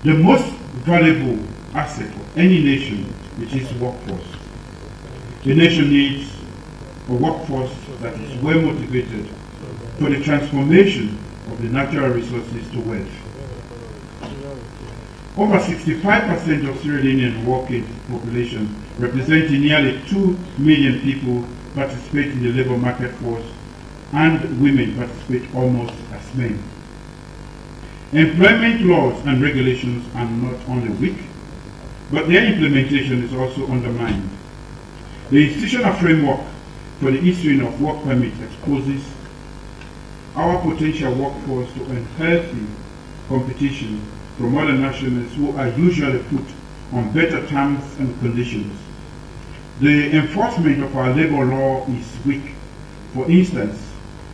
The most valuable asset of any nation is its workforce. The nation needs a workforce that is well motivated for the transformation of the natural resources to wealth. Over 65% of Sierra Leonean working population, representing nearly 2 million people, participate in the labor market force, and women participate almost as men. Employment laws and regulations are not only weak, but their implementation is also undermined. The institutional framework for the issuing of work permits exposes our potential workforce to unhealthy competition from other nationals who are usually put on better terms and conditions. The enforcement of our labor law is weak. For instance,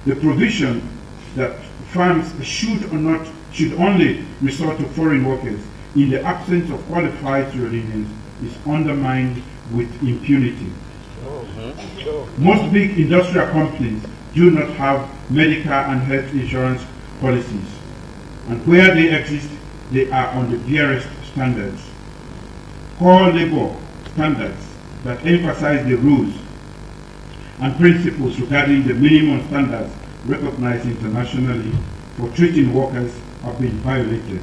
the provision that firms should only resort to foreign workers in the absence of qualified Sierra Leoneans is undermined with impunity. Most big industrial companies do not have medical and health insurance policies, and where they exist, they are on the barest standards. Core labor standards that emphasize the rules and principles regarding the minimum standards recognized internationally for treating workers have been violated.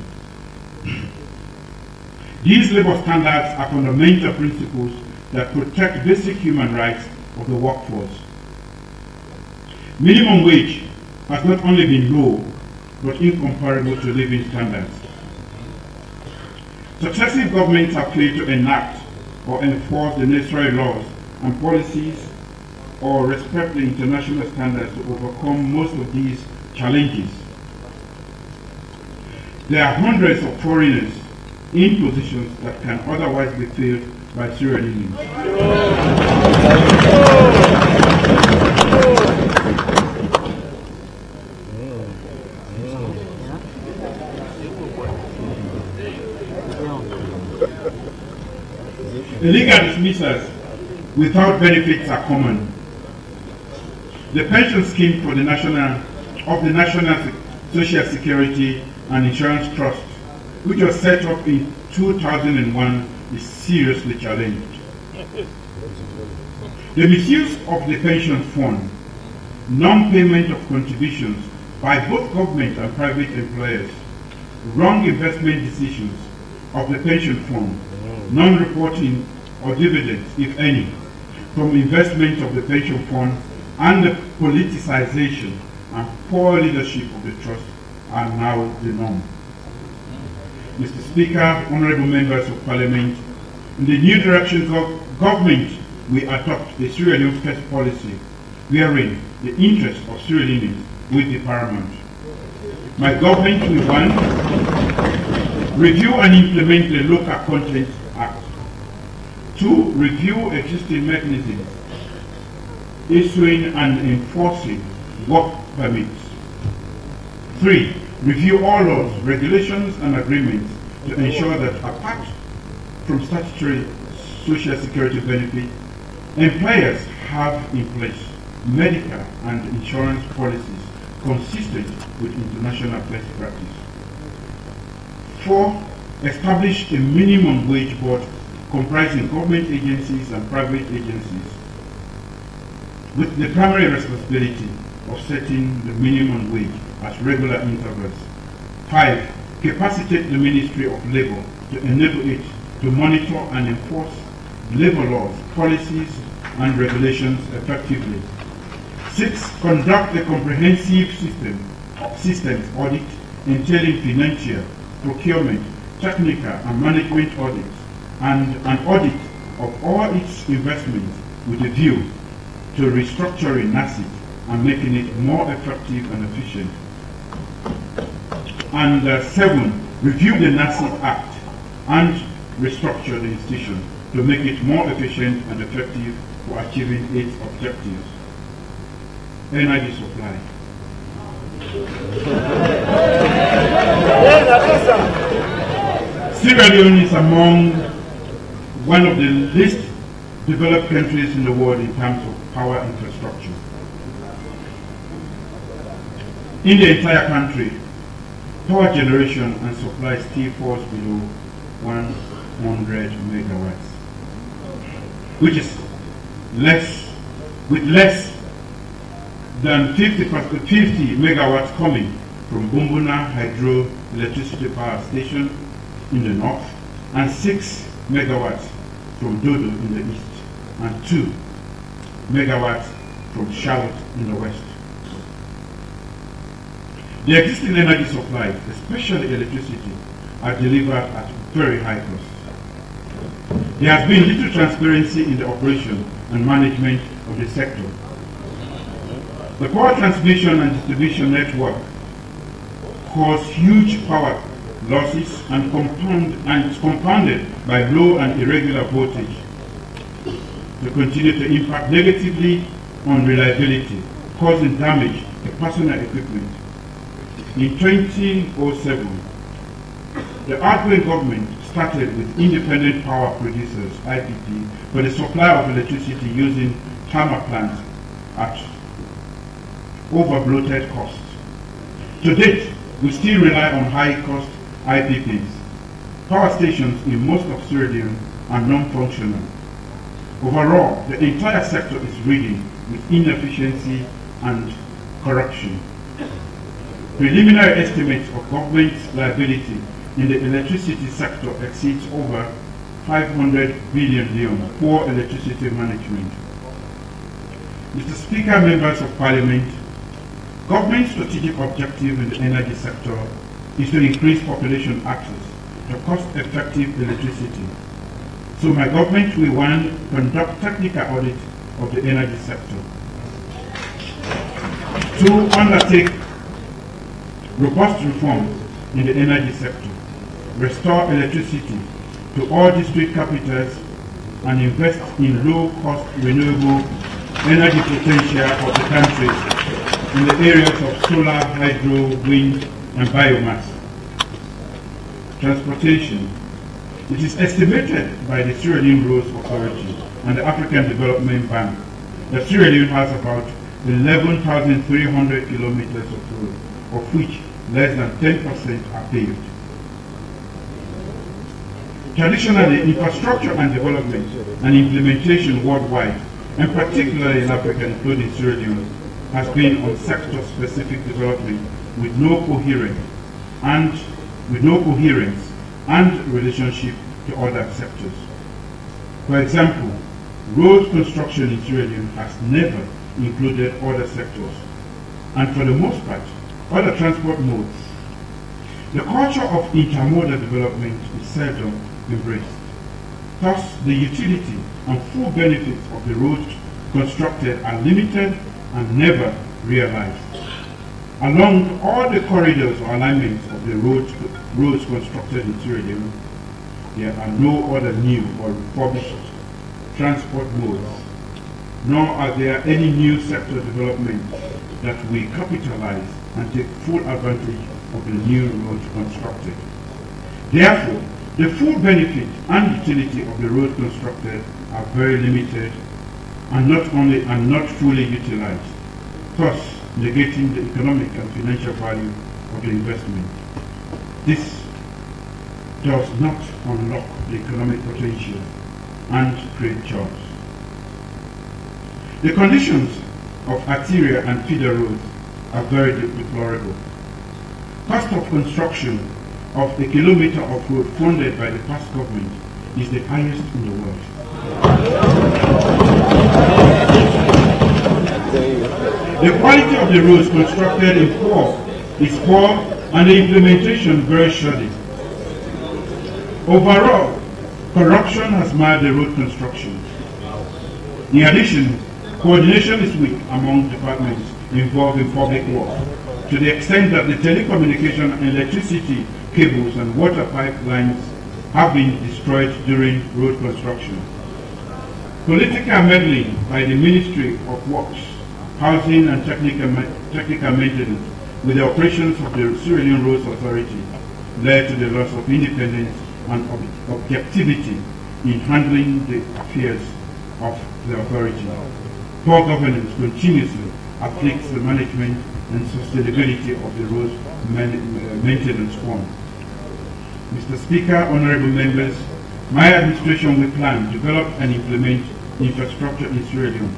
These labor standards are fundamental principles that protect basic human rights of the workforce. Minimum wage has not only been low, but incomparable to living standards. Successive governments have failed to enact or enforce the necessary laws and policies or respect the international standards to overcome most of these challenges. There are hundreds of foreigners in positions that can otherwise be filled by Sierra Leoneans. Illegal dismissals without benefits are common. The pension scheme for the National Social Security and Insurance Trust, which was set up in 2001, is seriously challenged. The misuse of the pension fund, non-payment of contributions by both government and private employers, wrong investment decisions of the pension fund, non-reporting of dividends, if any, from investment of the pension fund, and the politicization and poor leadership of the trust are now the norm. Mr. Speaker, honorable members of Parliament, in the new directions of government, we adopt a Sierra Leone first policy wherein the interests of Sierra Leoneans will be paramount. My government will 1. Review and implement the Local Content Act. 2. Review existing mechanisms issuing and enforcing work permits. 3. Review all laws, regulations, and agreements to ensure that apart from statutory social security benefits, employers have in place medical and insurance policies consistent with international best practice. 4. Establish a minimum wage board comprising government agencies and private agencies with the primary responsibility of setting the minimum wage at regular intervals. 5. Capacitate the Ministry of Labour to enable it to monitor and enforce labour laws, policies, and regulations effectively. 6. Conduct a comprehensive systems audit entailing financial, procurement, technical, and management audits, and an audit of all its investments with a view to restructuring NACIP and making it more effective and efficient. And 7, review the NACIP Act and restructure the institution to make it more efficient and effective for achieving its objectives. Energy supply. Sierra Leone is among one of the least developed countries in the world in terms of power infrastructure. In the entire country, power generation and supply still falls below 100 megawatts, which is with less than 50 megawatts coming from Bumbuna hydroelectricity power station in the north and 6 megawatts from Dodo in the east and 2 megawatts from Charlotte in the west. The existing energy supplies, especially electricity, are delivered at very high cost. There has been little transparency in the operation and management of the sector. The power transmission and distribution network cause huge power losses and is compounded by low and irregular voltage to continue to impact negatively on reliability, causing damage to personal equipment. In 2007, the outgoing government started with independent power producers, IPP, for the supply of electricity using thermal plants at over-bloated costs. To date, we still rely on high-cost IPPs. Power stations in most of Sierra Leone are non-functional. Overall, the entire sector is reeling with inefficiency and corruption. Preliminary estimates of government's liability in the electricity sector exceeds over 500 billion leon for electricity management. Mr. Speaker, members of Parliament, government's strategic objective in the energy sector is to increase population access to cost-effective electricity. So my government will, 1, conduct technical audit of the energy sector. 2, undertake robust reforms in the energy sector, restore electricity to all district capitals, and invest in low-cost renewable energy potential of the country in the areas of solar, hydro, wind, and biomass. Transportation. It is estimated by the Sierra Leone Roads Authority and the African Development Bank that Sierra Leone has about 11,300 kilometers of road, of which less than 10% are paved. Traditionally, infrastructure and development and implementation worldwide, and particularly in Africa, including Sierra Leone, has been on sector-specific development with no coherence and relationship to other sectors. For example, road construction in Sierra Leone has never included other sectors, and for the most part, other transport modes. The culture of intermodal development is seldom embraced. Thus, the utility and full benefits of the roads constructed are limited and never realized. Along all the corridors or alignments of the roads constructed in Sierra Leone, there are no other new or refurbished transport modes, nor are there any new sector developments that will capitalize and take full advantage of the new roads constructed. Therefore, the full benefit and utility of the road constructed are very limited and not fully utilized, thus negating the economic and financial value of the investment. This does not unlock the economic potential and create jobs. The conditions of arterial and feeder roads are very deplorable. Cost of construction of a kilometer of road funded by the past government is the highest in the world. The quality of the roads constructed is poor and the implementation very shoddy. Overall, corruption has marred the road construction. In addition, coordination is weak among departments involved in public work, to the extent that the telecommunication and electricity cables and water pipelines have been destroyed during road construction. Political meddling by the Ministry of Works, Housing and Technical Maintenance with the operations of the Sierra Leone Roads Authority led to the loss of independence and objectivity in handling the affairs of the authority. Poor governance continuously afflicts the management and sustainability of the road maintenance fund. Mr. Speaker, honorable members, my administration will plan, develop and implement infrastructure in Sierra Leone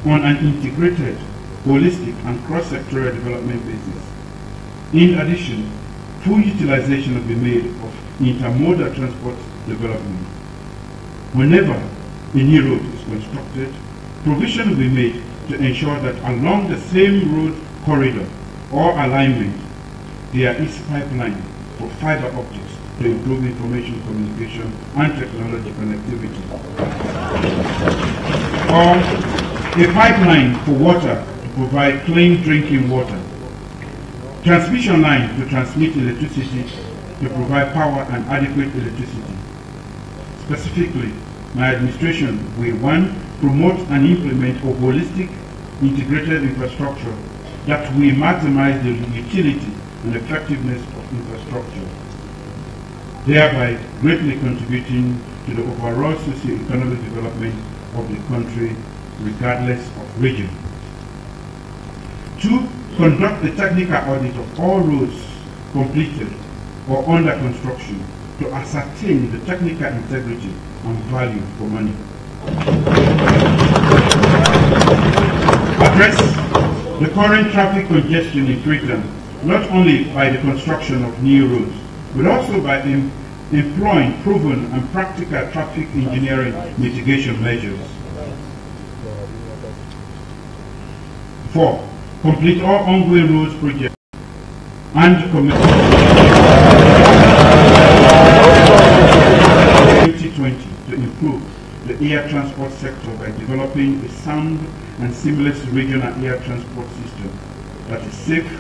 on an integrated, holistic and cross-sectoral development basis. In addition, full utilization will be made of intermodal transport development. Whenever a new road is constructed, provision will be made to ensure that along the same road corridor or alignment, there is pipeline for fiber optics to improve information communication and technology connectivity. Or a pipeline for water to provide clean drinking water. Transmission line to transmit electricity to provide power and adequate electricity. Specifically, my administration will 1. Promote and implement a holistic, integrated infrastructure that will maximize the utility and effectiveness of infrastructure, thereby greatly contributing to the overall socio-economic development of the country regardless of region. 2. Conduct the technical audit of all roads completed or under construction to ascertain the technical integrity and value for money. Address the current traffic congestion in Freetown, not only by the construction of new roads, but also by employing proven and practical traffic engineering mitigation measures. 4. Complete all ongoing roads projects and commit 2020 to improve the air transport sector by developing a sound and seamless regional air transport system that is safe,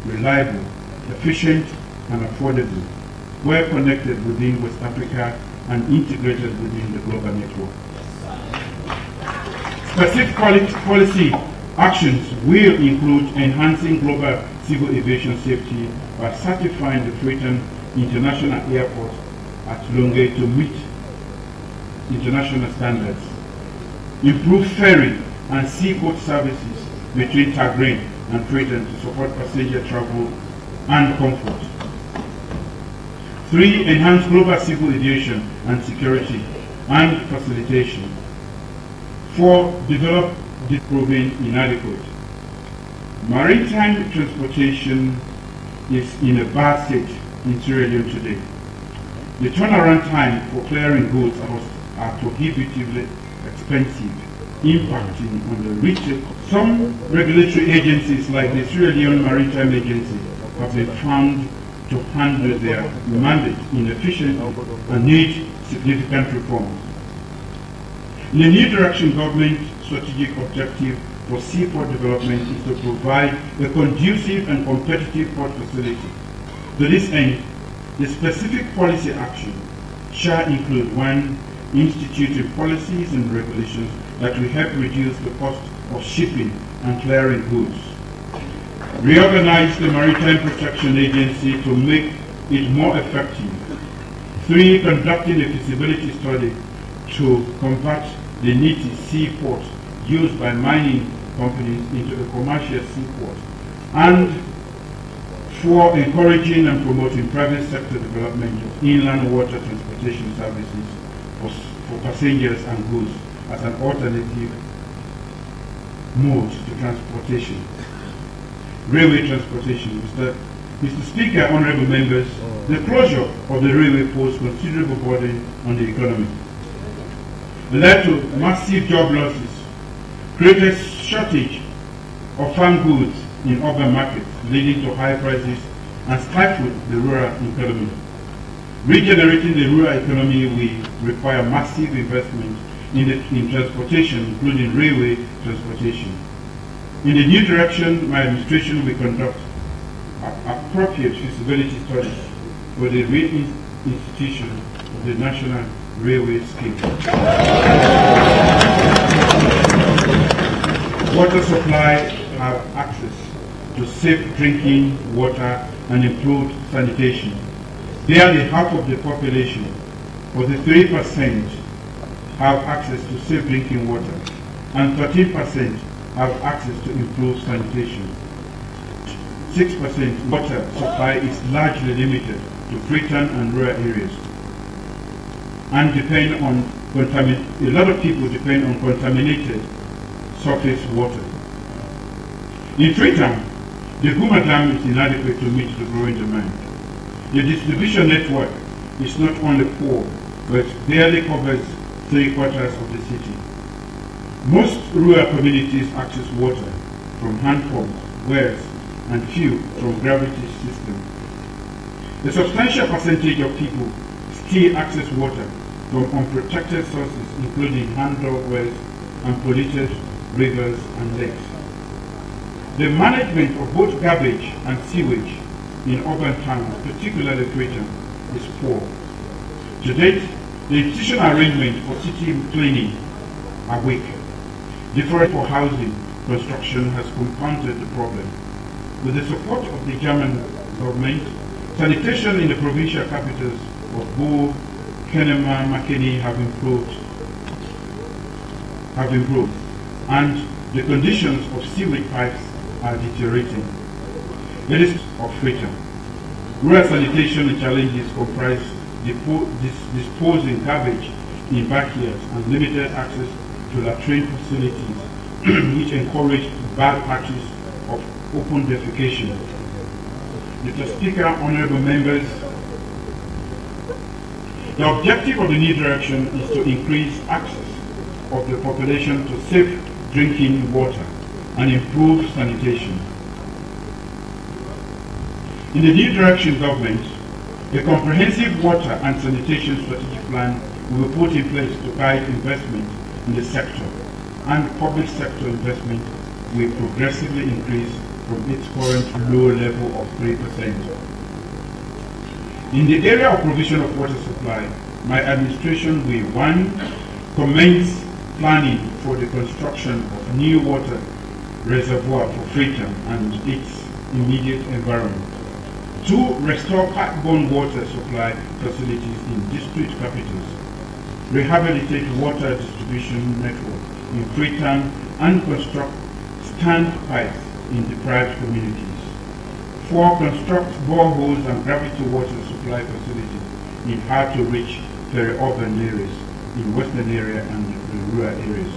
reliable, efficient, and affordable, well connected within West Africa and integrated within the global network. Specific policy actions will include enhancing global civil aviation safety by certifying the Freetown International Airport at Longay to meet international standards, improve ferry and seaport services between Tagrain and Freetown to support passenger travel and comfort. 3. Enhance global civil aviation and security and facilitation. 4. Develop the proven inadequate. Maritime transportation is in a bad state in Sierra Leone today. The turnaround time for clearing goods are prohibitively expensive, impacting on the retail. Some regulatory agencies like the Sierra Leone Maritime Agency have been found to handle their mandate inefficiently and need significant reforms. In the new direction, government strategic objective for seaport development is to provide a conducive and competitive port facility. To this end, the specific policy action shall include 1. Instituting policies and regulations that will help reduce the cost of shipping and clearing goods. Reorganize the Maritime Protection Agency to make it more effective. 3. Conducting a feasibility study to convert the Niti seaport used by mining companies into a commercial seaport. And 4. Encouraging and promoting private sector development of inland water transportation services for passengers and goods as an alternative mode to transportation. Railway transportation. Mr. Speaker, honorable members, the closure of the railway posed considerable burden on the economy. It led to massive job losses, created shortage of farm goods in urban markets, leading to high prices, and stifled the rural economy. Regenerating the rural economy will require massive investment in transportation, including railway transportation. In the new direction, my administration will conduct appropriate feasibility studies for the reinstitution of the National Railway Scheme. Water supply have access to safe drinking water and improved sanitation. Barely half of the population, 43%, have access to safe drinking water, and 13% have access to improved sanitation. 6% water supply is largely limited to Freetown and rural areas, and a lot of people depend on contaminated surface water. In Freetown, the Guma Dam is inadequate to meet the growing demand. The distribution network is not only poor, but barely covers 3/4 of the city. Most rural communities access water from hand pumps, wells, and few from gravity systems. A substantial percentage of people still access water from unprotected sources, including hand-dug wells and polluted rivers and lakes. The management of both garbage and sewage in urban towns, particularly Freetown, is poor. To date, the institutional arrangement for city cleaning are weak. Deferral for housing construction has compounded the problem. With the support of the German government, sanitation in the provincial capitals of Bo, Kenema, Makeni have improved, and the conditions of sewage pipes are deteriorating. It is of Freetown. Rural sanitation challenges comprise disposing garbage in backyards and limited access to latrine facilities, which encourage bad practice of open defecation. Mr. Speaker, honorable members, the objective of the new direction is to increase access of the population to safe drinking water and improve sanitation. In the new direction government, a comprehensive water and sanitation strategic plan will be put in place to guide investment in the sector, and public sector investment will progressively increase from its current low level of 3%. In the area of provision of water supply, my administration will 1. Commence planning for the construction of new water reservoir for Freetown and its immediate environment. 2. Restore backbone water supply facilities in district capitals. Rehabilitate water distribution network in Freetown and construct standpipes in deprived communities. 4. Construct boreholes and gravity water supply facilities in hard-to-reach peri-urban areas, in western area and the rural areas.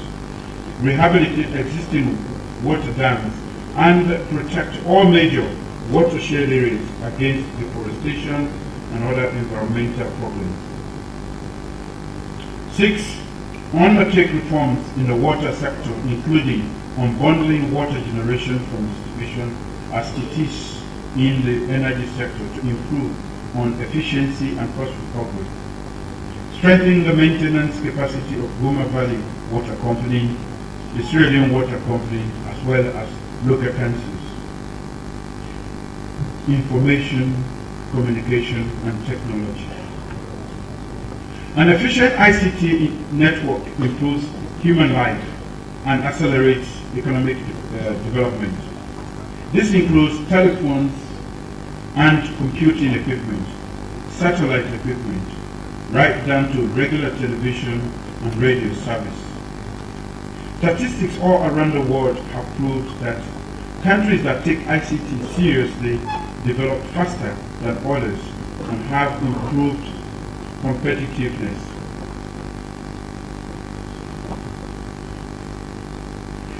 Rehabilitate existing water dams and protect all major watershed areas against deforestation and other environmental problems. 6. Undertake reforms in the water sector, including unbundling water generation from distribution as it is in the energy sector to improve on efficiency and cost recovery. Strengthening the maintenance capacity of Goma Valley Water Company, the Sierra Leone Water Company, as well as local councils. Information, communication, and technology. An efficient ICT network improves human life and accelerates economic development. This includes telephones and computing equipment, satellite equipment, right down to regular television and radio service. Statistics all around the world have proved that countries that take ICT seriously develop faster than others and have improved competitiveness.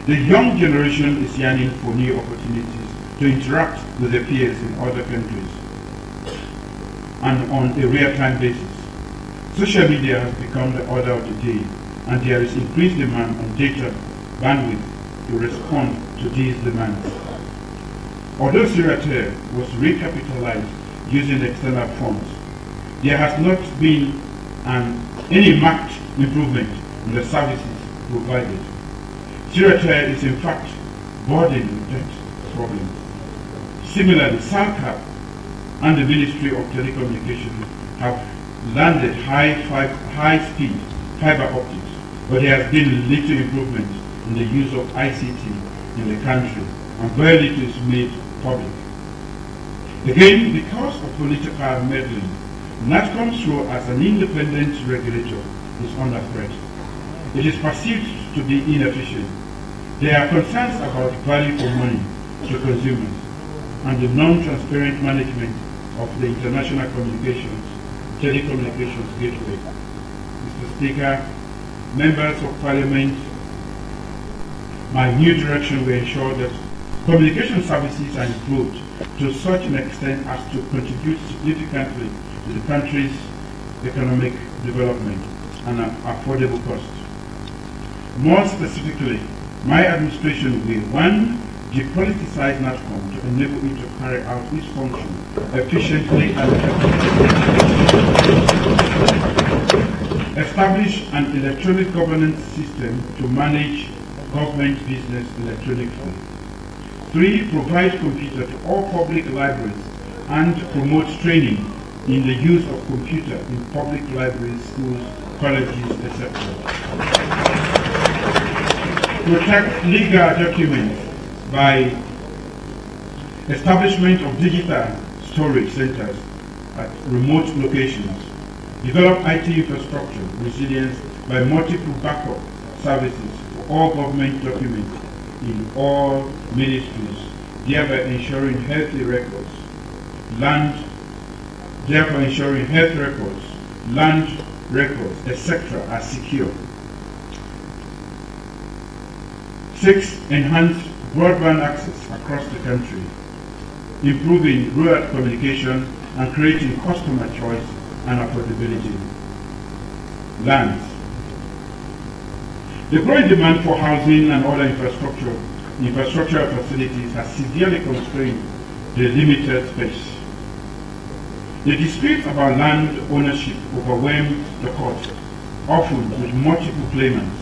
The young generation is yearning for new opportunities to interact with their peers in other countries and on a real-time basis. Social media has become the order of the day, and there is increased demand on data bandwidth to respond to these demands. Although Siratel was recapitalized using external funds, there has not been any marked improvement and the services provided. Freetown is in fact burdened with debt problems. Similarly, SALCAP and the Ministry of Telecommunications have landed high-speed fiber optics, but there has been little improvement in the use of ICT in the country, and very little is made public. Again, because of political meddling, NATCOM's role as an independent regulator is under threat. It is perceived to be inefficient. There are concerns about value for money to consumers and the non-transparent management of the international telecommunications gateway. Mr. Speaker, members of Parliament, my new direction will ensure that communication services are improved to such an extent as to contribute significantly to the country's economic development and at affordable cost. More specifically, my administration will, 1, depoliticize NATCOM to enable it to carry out its function efficiently and effectively. Establish an electronic governance system to manage government business electronically. 3, provide computers to all public libraries and promote training in the use of computer in public libraries, schools, colleges, etc. Protect legal documents by establishment of digital storage centers at remote locations. Develop IT infrastructure resilience by multiple backup services for all government documents in all ministries, thereby ensuring healthy records, land records, etc. are secure. 6, enhance broadband access across the country, improving rural communication and creating customer choice and affordability. Lands. The growing demand for housing and other infrastructural facilities has severely constrained the limited space. The disputes about land ownership overwhelm the court, often with multiple claimants.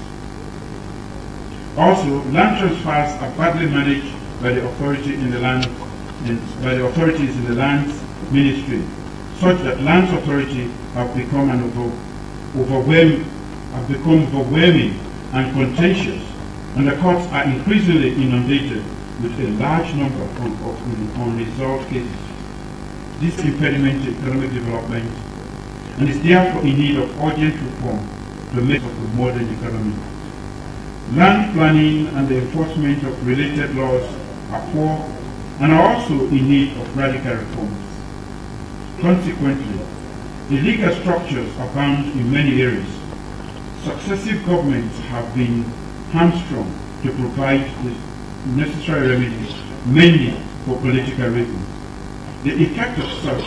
Also, land transfers are badly managed by the authorities in the land ministry, such that lands authority have become overwhelming and contentious, and the courts are increasingly inundated with a large number of unresolved cases. This impediment to economic development and is therefore in need of urgent reform to make up a modern economy. Land planning and the enforcement of related laws are poor and are also in need of radical reforms. Consequently, illegal structures abound in many areas. Successive governments have been hamstrung to provide the necessary remedies, mainly for political reasons. The effect of such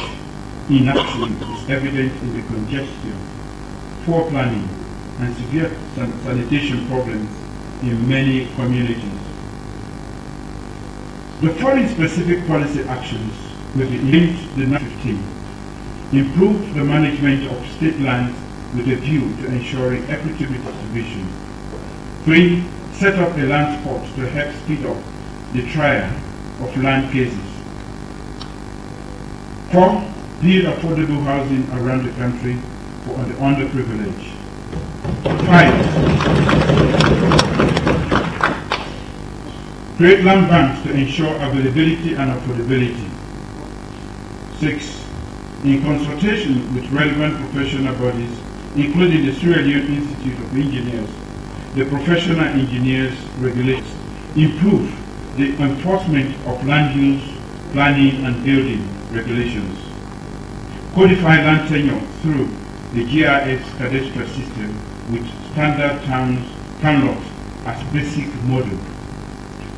inaction is evident in the congestion, poor planning, and severe sanitation problems in many communities. The following specific policy actions will be linked to the 15. Improve the management of state lands with a view to ensuring equitable distribution. 3. Set up a land court to help speed up the trial of land cases. 4. Build affordable housing around the country for the underprivileged. 5. Create land banks to ensure availability and affordability. 6. In consultation with relevant professional bodies, including the Sierra Leone Institute of Engineers, the Professional Engineers Regulations, improve the enforcement of land use, planning and building regulations. Codify land tenure through the GIS cadastral system with standard town lots as basic model.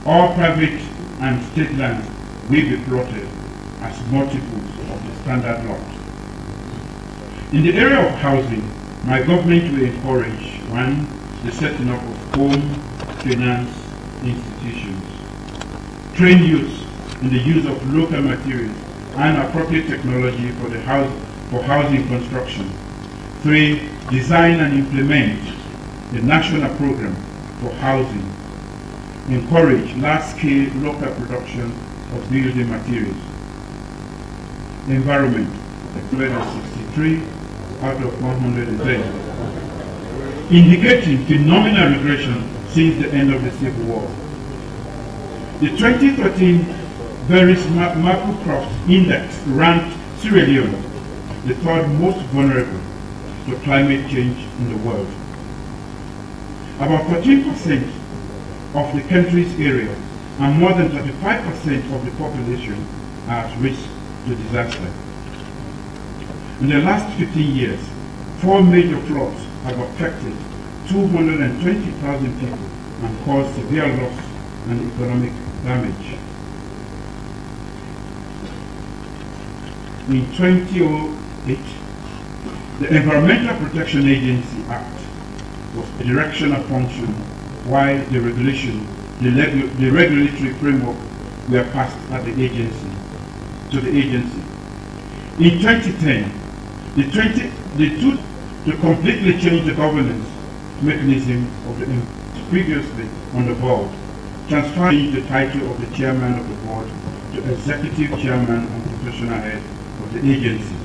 All private and state lands will be plotted as multiples of the standard lot. In the area of housing, my government will encourage 1. The setting up of home finance institutions. Train youth in the use of local materials and appropriate technology for housing construction. 3. Design and implement a national program for housing, encourage large-scale local production of building materials. Environment, 163 out of 110, indicating phenomenal regression since the end of the Civil War. The 2013 Various Macrocrops Index ranked Sierra Leone the third most vulnerable to climate change in the world. About 14% of the country's area and more than 35% of the population are at risk to disaster. In the last 15 years, 4 major floods have affected 220,000 people and caused severe loss and economic damage. In 2008, the Environmental Protection Agency Act was a directional function while the regulatory framework were passed at the agency. In 2010, to completely change the governance mechanism of the previously on the board, transferring the title of the chairman of the board to executive chairman and professional head of the agency.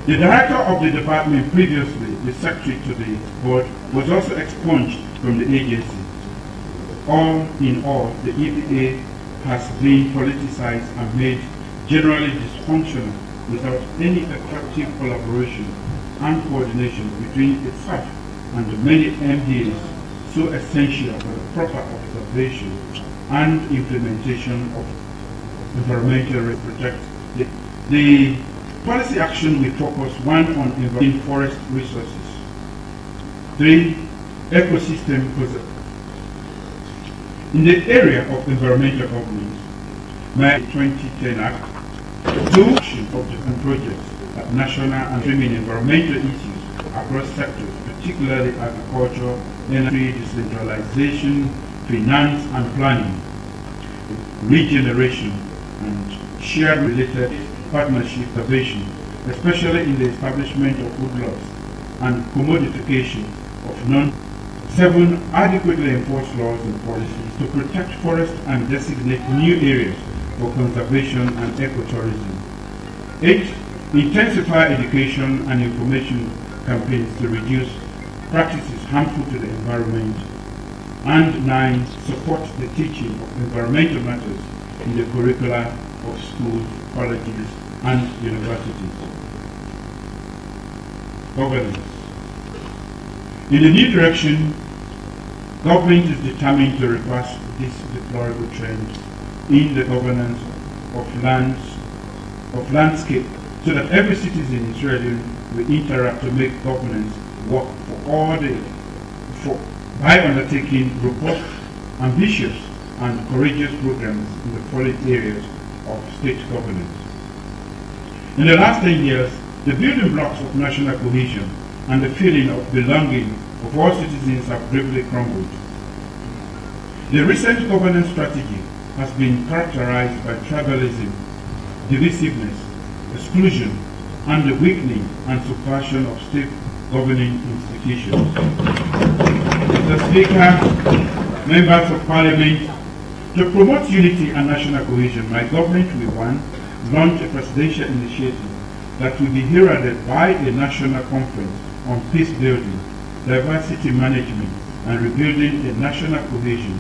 The director of the department, previously the secretary to the board, was also expunged from the agency. All in all, the EPA has been politicized and made generally dysfunctional without any effective collaboration and coordination between itself and the many MDAs so essential for the proper observation and implementation of environmental protection. The policy action will focus 1 on environment forest resources, 3 ecosystem preservation. In the area of environmental governance, my 2010 Act, 2 action of different projects at national and streaming environmental issues across sectors, particularly agriculture, energy, decentralization, finance and planning, regeneration, and shared related partnership innovation, especially in the establishment of woodlots and commodification of 7 adequately enforced laws and policies to protect forests and designate new areas for conservation and ecotourism. 8. Intensify education and information campaigns to reduce practices harmful to the environment. And 9. Support the teaching of environmental matters in the curricula of schools, colleges, and universities. Governance. In the new direction, government is determined to reverse this deplorable trend in the governance of landscape, so that every citizen in Sierra Leone will interact to make governance work by undertaking robust, ambitious, and courageous programs in the following areas of state governance. In the last 10 years, the building blocks of national cohesion and the feeling of belonging of all citizens have gravely crumbled. The recent governance strategy has been characterized by tribalism, divisiveness, exclusion, and the weakening and subversion of state governing institutions. Mr. Speaker, members of Parliament, to promote unity and national cohesion, my government will 1. Launch a presidential initiative that will be heralded by a national conference on peace building, diversity management, and rebuilding a national cohesion.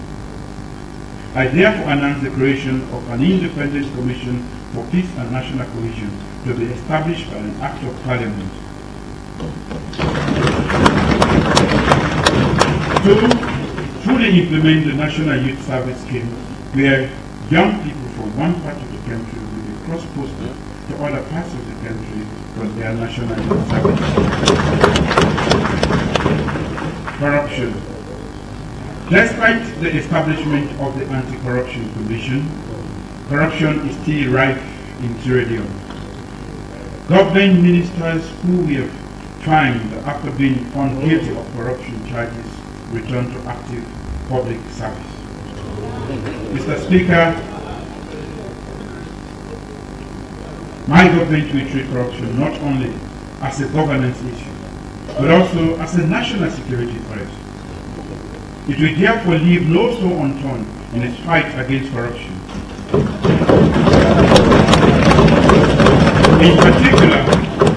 I therefore announce the creation of an independent commission for peace and national cohesion to be established by an act of Parliament. 2. Fully implement the National Youth Service Scheme, where young people from one part of the country will be cross-posted to other parts of the country for their national youth service. Corruption. Despite the establishment of the Anti-Corruption Commission, corruption is still rife in Sierra Leone. Government ministers who we have fined after being found guilty of corruption charges return to active public service. Mr. Speaker, my government will treat corruption not only as a governance issue, but also as a national security threat. It will therefore leave no stone unturned in its fight against corruption. In particular,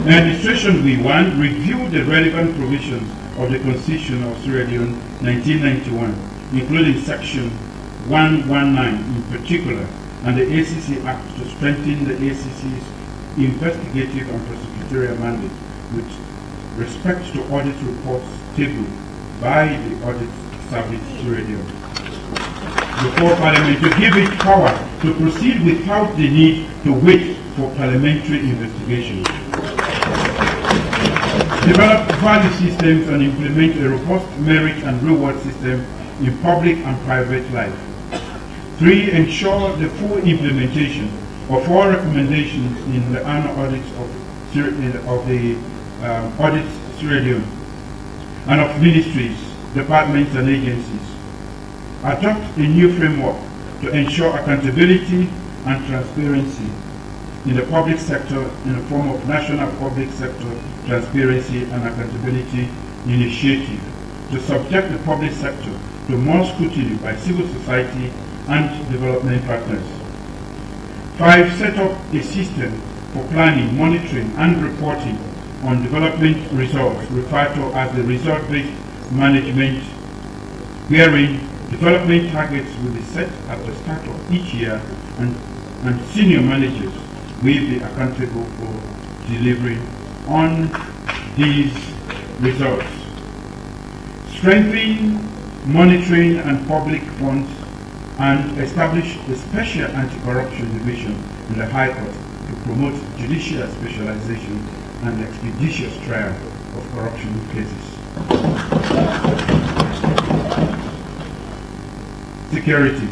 the administration will, one, review the relevant provisions of the Constitution of Sierra Leone 1991, including Section 119 in particular, and the ACC Act to strengthen the ACC's investigative and prosecutorial mandate with respect to audit reports tabled by the Audit Service Sierra Leone before Parliament, to give it power to proceed without the need to wait for parliamentary investigation. Develop value systems and implement a robust merit and reward system in public and private life. 3. Ensure the full implementation of all recommendations in the annual audits of the Audit Sierra Leone and of ministries, departments and agencies. Adopt a new framework to ensure accountability and transparency in the public sector in the form of National Public Sector Transparency and Accountability Initiative to subject the public sector to more scrutiny by civil society and development partners. 5. Set up a system for planning, monitoring and reporting on development results referred to as the result-based management, wherein development targets will be set at the start of each year and senior managers will be accountable for delivering on these results. Strengthen monitoring and public funds and establish a special anti-corruption division in the High Court to promote judicial specialization and expeditious trial of corruption cases. Security.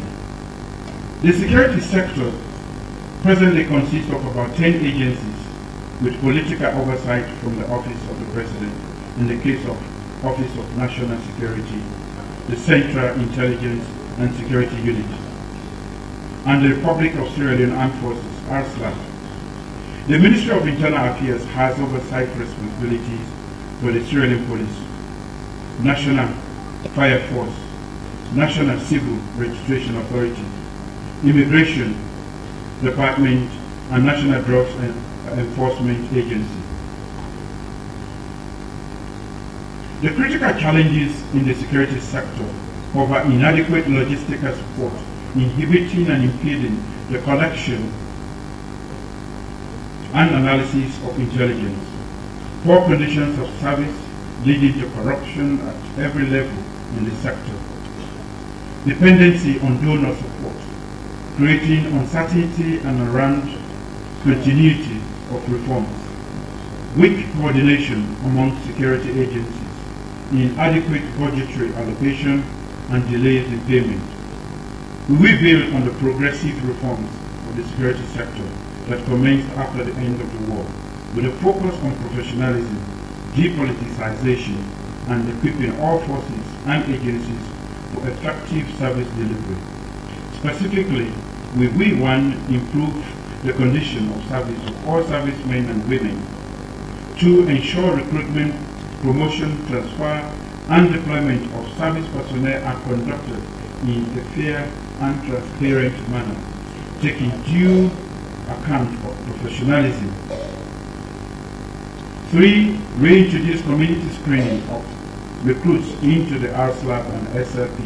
The security sector presently consists of about 10 agencies with political oversight from the Office of the President in the case of Office of National Security, the Central Intelligence and Security Unit, and the Republic of Sierra Leone Armed Forces, RSLA. The Ministry of Internal Affairs has oversight responsibilities for the Sierra Leone Police, National Fire Force, National Civil Registration Authority, Immigration Department, and National Drugs Enforcement Agency. The critical challenges in the security sector cover inadequate logistical support, inhibiting and impeding the collection and analysis of intelligence, poor conditions of service leading to corruption at every level in the sector, dependency on donor support, creating uncertainty and around continuity of reforms, weak coordination among security agencies, inadequate budgetary allocation, and delays in payment. We will build on the progressive reforms of the security sector that commenced after the end of the war, with a focus on professionalism, depoliticization, and equipping all forces and agencies for effective service delivery. Specifically, we will, 1, improve the condition of service of all servicemen and women, 2, ensure recruitment, promotion, transfer, and deployment of service personnel are conducted in a fair and transparent manner, taking due account of professionalism. 3, reintroduce community screening of recruits into the RSLAB and SLP.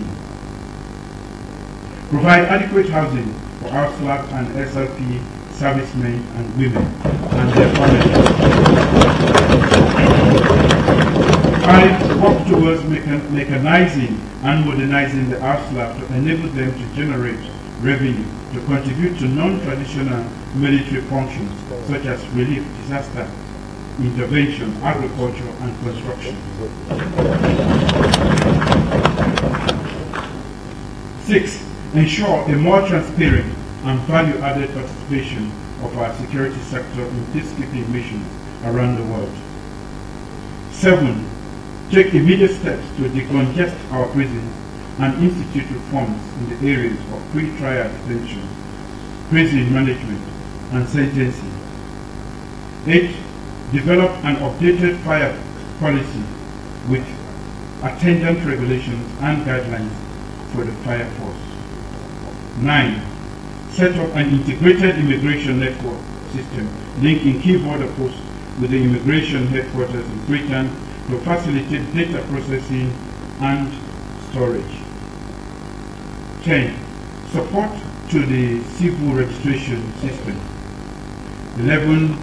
Provide adequate housing for RSLAB and SLP servicemen and women and their families. 5, work towards mechanizing and modernizing the RSLAB to enable them to generate revenue to contribute to non-traditional military functions such as relief, disaster, intervention, agriculture, and construction. 6, ensure a more transparent and value-added participation of our security sector in peacekeeping missions around the world. 7, take immediate steps to decongest our prisons and institute reforms in the areas of pre-trial detention, prison management, and sentencing. 8, develop an updated policy with attendant regulations and guidelines for the fire force. 9. Set up an integrated immigration network system linking key border posts with the immigration headquarters in Freetown to facilitate data processing and storage. 10. Support to the civil registration system. 11.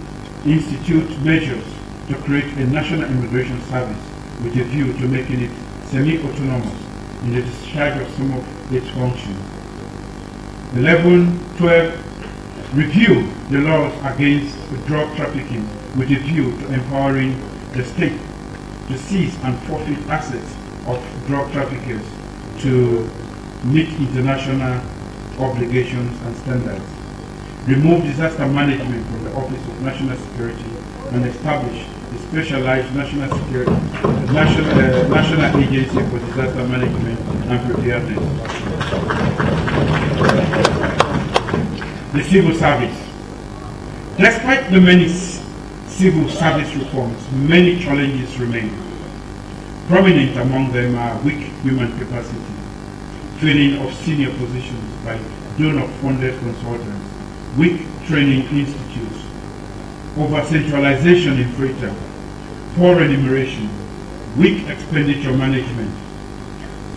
Institute measures to create a national immigration service with a view to making it semi-autonomous in the discharge of some of its functions. 12. Review the laws against drug trafficking with a view to empowering the state to seize and forfeit assets of drug traffickers to meet international obligations and standards. Remove disaster management from the Office of National Security and establish a specialized national agency for disaster management and preparedness. The civil service. Despite the many civil service reforms, many challenges remain. Prominent among them are weak human capacity, filling of senior positions by donor-funded consultants, weak training institutes, over-centralization in Freetown, poor remuneration, weak expenditure management,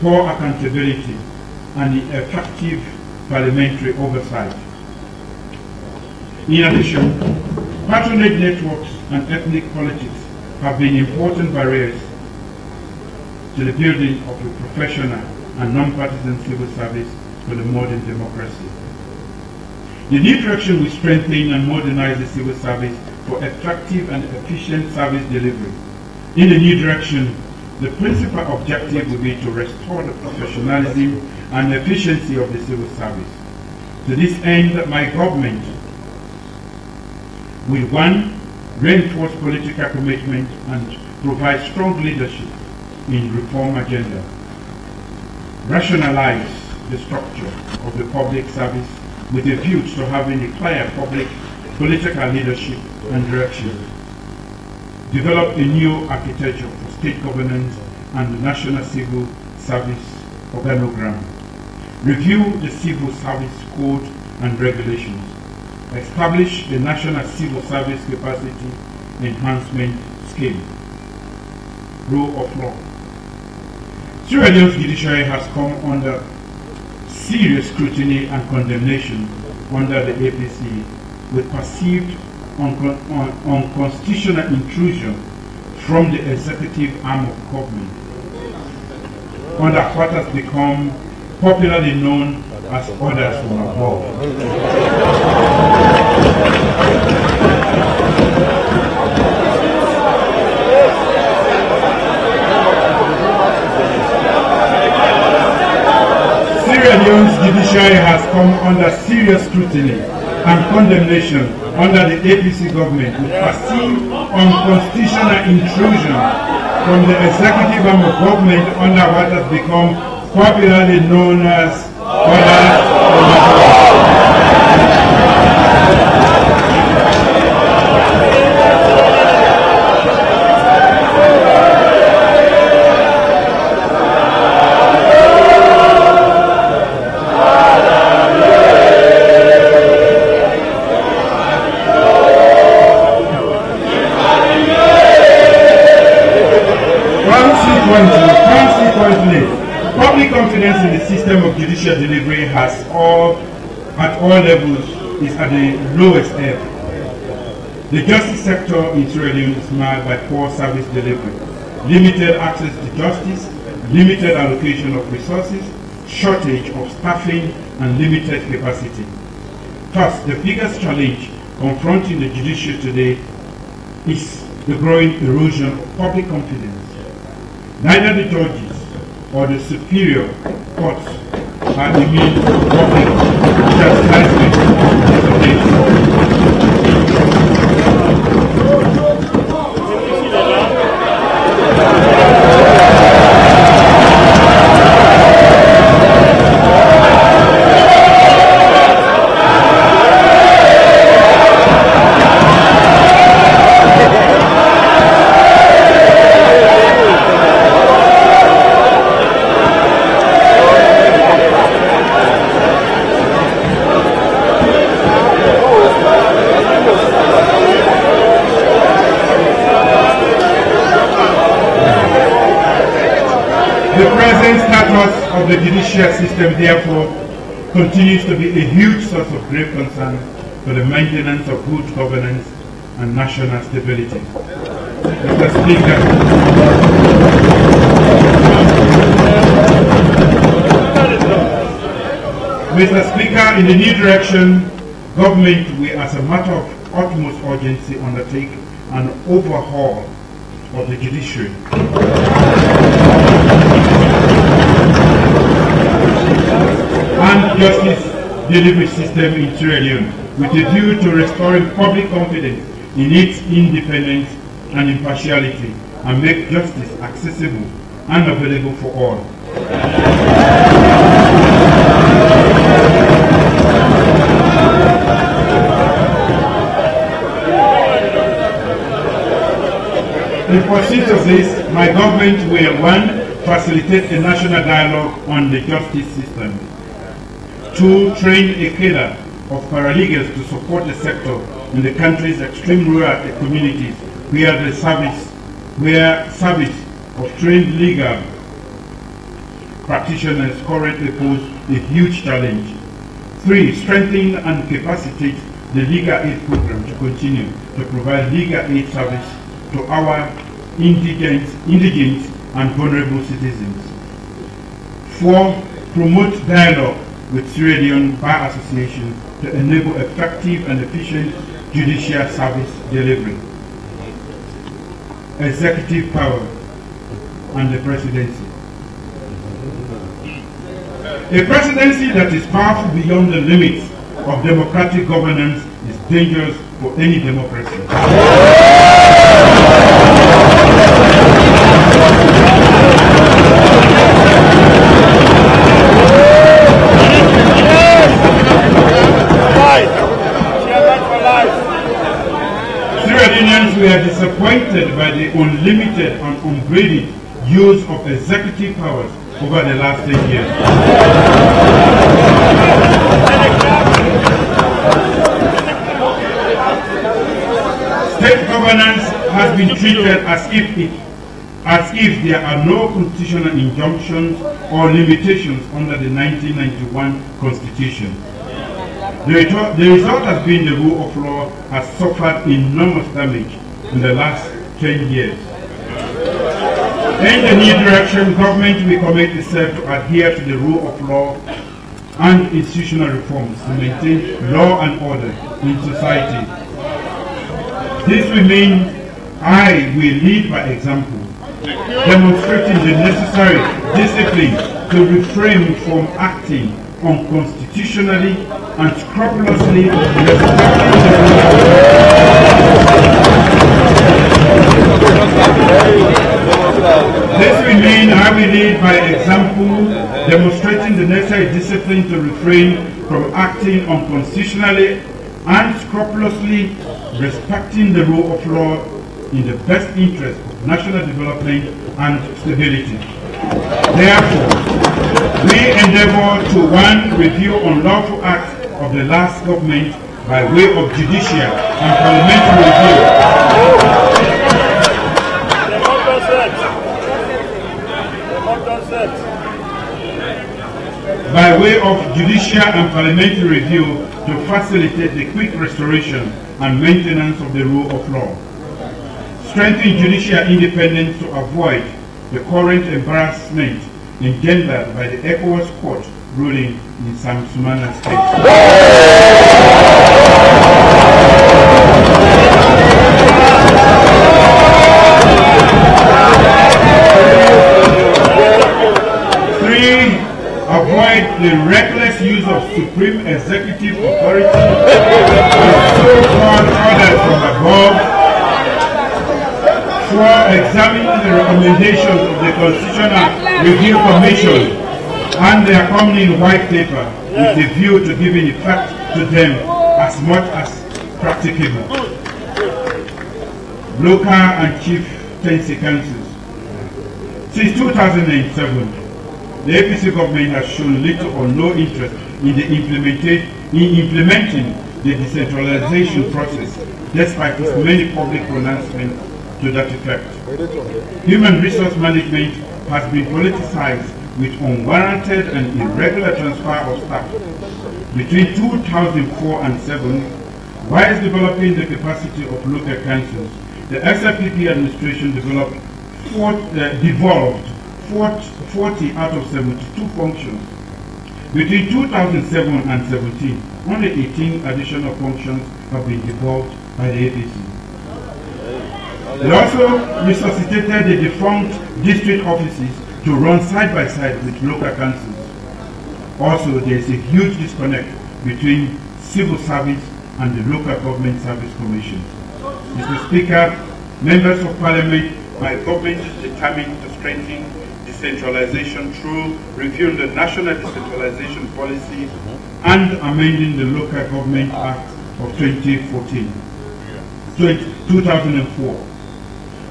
poor accountability, and ineffective parliamentary oversight. In addition, patronage networks and ethnic politics have been important barriers to the building of a professional and non-partisan civil service for the modern democracy. The new direction will strengthen and modernize the civil service for effective and efficient service delivery. In the new direction, the principal objective will be to restore the professionalism and efficiency of the civil service. To this end, my government will 1. Reinforce political commitment and provide strong leadership in reform agenda. Rationalize the structure of the public service with a view to having a clear public political leadership and direction. Develop a new architecture for state governance and the national civil service organogram. Review the civil service code and regulations. Establish the National Civil Service Capacity Enhancement Scheme. Rule of law. Sierra Leone's judiciary has come under serious scrutiny and condemnation under the APC with perceived unconstitutional intrusion from the executive arm of government, under what has become popularly known as orders from above. Sierra Leone's judiciary has come under serious scrutiny and condemnation under the APC government with perceived unconstitutional intrusion from the executive arm of government under what has become popularly known as orders from above. Consequently, public confidence in the system of judicial delivery at all levels is at the lowest ebb. The justice sector in Sierra Leone is marred by poor service delivery, limited access to justice, limited allocation of resources, shortage of staffing, and limited capacity. Thus, the biggest challenge confronting the judiciary today is the growing erosion of public confidence. Neither the judges or the superior courts are immune to public chastisement of The present status of the judicial system, therefore, continues to be a huge source of grave concern for the maintenance of good governance and national stability. Mr. Speaker, in the new direction, government will, as a matter of utmost urgency, undertake an overhaul of the judiciary. And justice delivery system in Sierra Leone, with a view to restoring public confidence in its independence and impartiality, and make justice accessible and available for all. In pursuit of this, my government will, 1, facilitate a national dialogue on the justice system. 2, train a cadre of paralegals to support the sector in the country's extreme rural communities where the service of trained legal practitioners currently pose a huge challenge. 3, strengthen and capacitate the legal aid program to continue to provide legal aid service to our indigent and vulnerable citizens. 4, promote dialogue with Sierra Leone Bar Association to enable effective and efficient judicial service delivery. Executive power and the presidency. A presidency that is powerful beyond the limits of democratic governance is dangerous for any democracy. We are disappointed by the unlimited and ungraded use of executive powers over the last 10 years. State governance has been treated as if there are no constitutional injunctions or limitations under the 1991 Constitution. The result has been the rule of law has suffered enormous damage in the last 10 years. In the new direction, government will commit itself to adhere to the rule of law and institutional reforms to maintain law and order in society. This will mean I will lead by example, demonstrating the necessary discipline to refrain from acting unconstitutionally and scrupulously respecting the rule of law. This will mean I will lead by example, demonstrating the necessary discipline to refrain from acting unconstitutionally and scrupulously respecting the rule of law in the best interest of national development and stability. Therefore, we endeavor to 1, review unlawful acts of the last government by way of judicial and parliamentary review. By way of judicial and parliamentary review to facilitate the quick restoration and maintenance of the rule of law. Strengthen judicial independence to avoid the current embarrassment engendered by the ECOWAS court ruling in Sam Sumana State. 3, avoid the reckless use of supreme executive authority and so-called orders from above. 4, examine the recommendations of the Constitutional Review Commission and the accompanying white paper with a view to giving effect to them as much as practicable. Local and chieftaincy councils. Since 2007, the APC government has shown little or no interest in implementing the decentralization process, despite its many public pronouncements to that effect. Human resource management has been politicized with unwarranted and irregular transfer of staff. Between 2004 and 2007, whilst developing the capacity of local councils, the SLPP administration developed 40 out of 72 functions. Between 2007 and 2017, only 18 additional functions have been devolved by the APC. They also resuscitated the defunct district offices to run side by side with local councils. Also, there is a huge disconnect between civil service and the local government service commissions. Mr. Speaker, members of Parliament, my government is determined to strengthen decentralization through reviewing the National Decentralization Policy and amending the Local Government Act of 2004,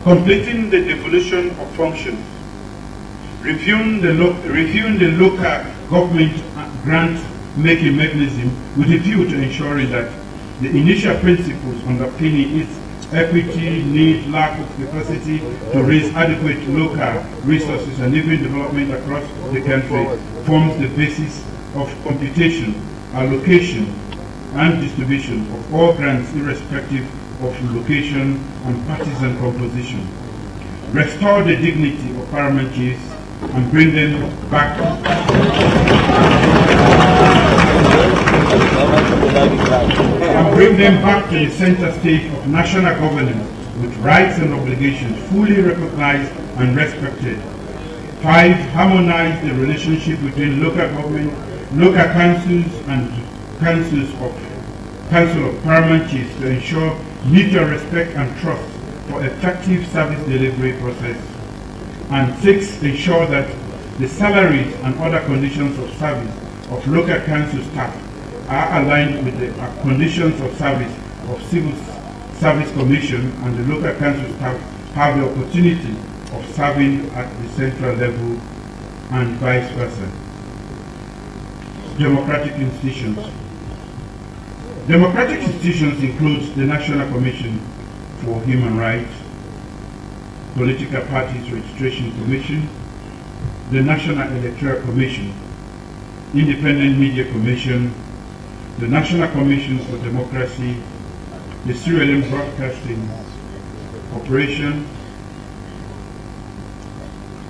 completing the devolution of functions, reviewing the local government grant-making mechanism with a view to ensuring that the initial principles underpinning its equity, need, lack of capacity to raise adequate local resources and even development across the country forms the basis of computation, allocation, and distribution of all grants irrespective of location and partisan composition. Restore the dignity of paramount chiefs and bring them back to the center stage of national governance with rights and obligations fully recognized and respected. 5. Harmonize the relationship between local government, local councils, and council of paramount chiefs to ensure mutual respect and trust for effective service delivery process. And 6. Ensure that the salaries and other conditions of service of local council staff are aligned with the conditions of service of Civil Service Commission, and the local council staff have the opportunity of serving at the central level and vice versa. Democratic institutions. Democratic institutions include the National Commission for Human Rights, Political Parties Registration Commission, the National Electoral Commission, Independent Media Commission, the National Commission for Democracy, the Sierra Leone Broadcasting Corporation,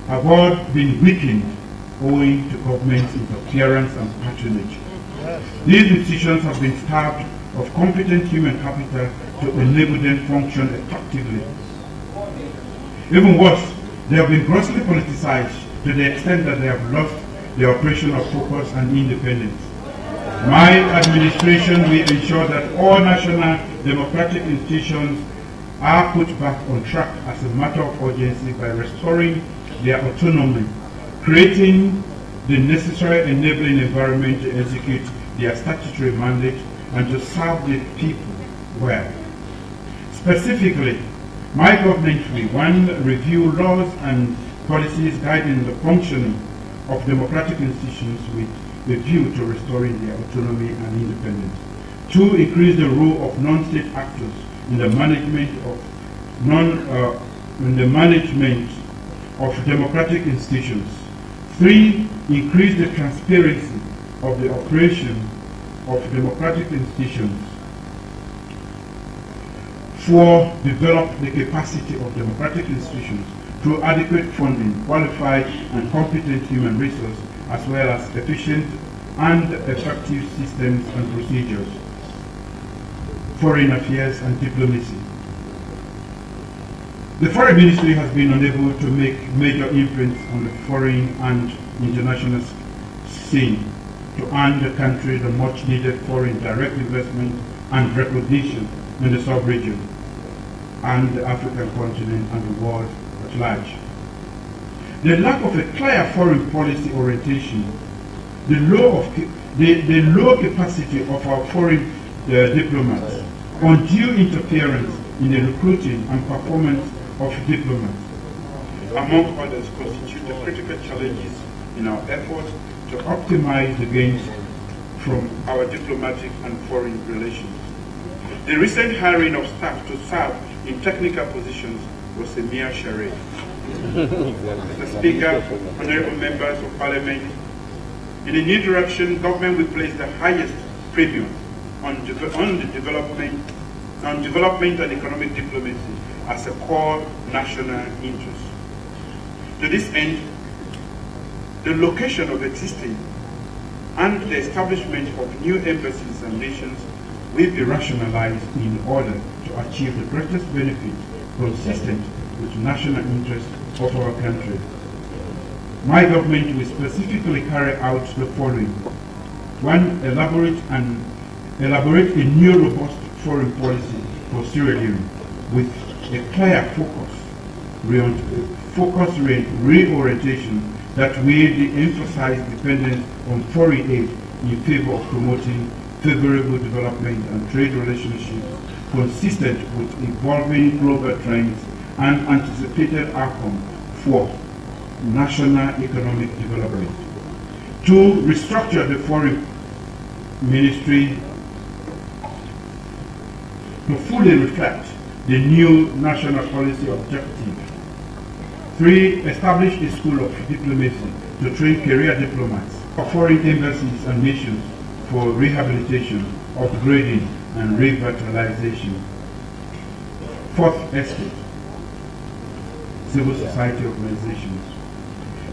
have all been weakened owing to government interference and patronage. These institutions have been starved of competent human capital to enable them to function effectively. Even worse, they have been grossly politicized to the extent that they have lost their operational focus and independence. My administration will ensure that all national democratic institutions are put back on track as a matter of urgency by restoring their autonomy, creating the necessary enabling environment to execute their statutory mandate and to serve the people well. Specifically, my government will 1. Review laws and policies guiding the functioning of democratic institutions with a view to restoring their autonomy and independence. 2. Increase the role of non-state actors in the management of democratic institutions. 3. Increase the transparency of the operation of democratic institutions. 4. Develop the capacity of democratic institutions through adequate funding, qualified and competent human resources, as well as efficient and effective systems and procedures. Foreign affairs and diplomacy. The Foreign Ministry has been unable to make major imprints on the foreign and international scene to earn the country the much needed foreign direct investment and recognition in the sub-region and the African continent and the world at large. The lack of a clear foreign policy orientation, the low capacity of our foreign diplomats, undue interference in the recruiting and performance of diplomats, among others, constitute the critical challenges in our efforts to optimize the gains from our diplomatic and foreign relations. The recent hiring of staff to serve in technical positions was a mere charade. Mr. Speaker, honorable members of Parliament, in the new direction, government will place the highest premium on development and economic diplomacy as a core national interest. To this end, the location of existing and the establishment of new embassies and nations will be rationalized in order to achieve the greatest benefit consistent with national interests of our country. My government will specifically carry out the following. One, elaborate a new robust foreign policy for Sierra Leone with a clear reorientation that will de-emphasize dependence on foreign aid in favor of promoting favorable development and trade relationships consistent with evolving global trends and anticipated outcomes for national economic development. Two, restructure the foreign ministry to fully reflect the new national policy objective. Three, establish a school of diplomacy to train career diplomats for foreign embassies and nations for rehabilitation, upgrading, and revitalization. Fourth estate, civil society organizations.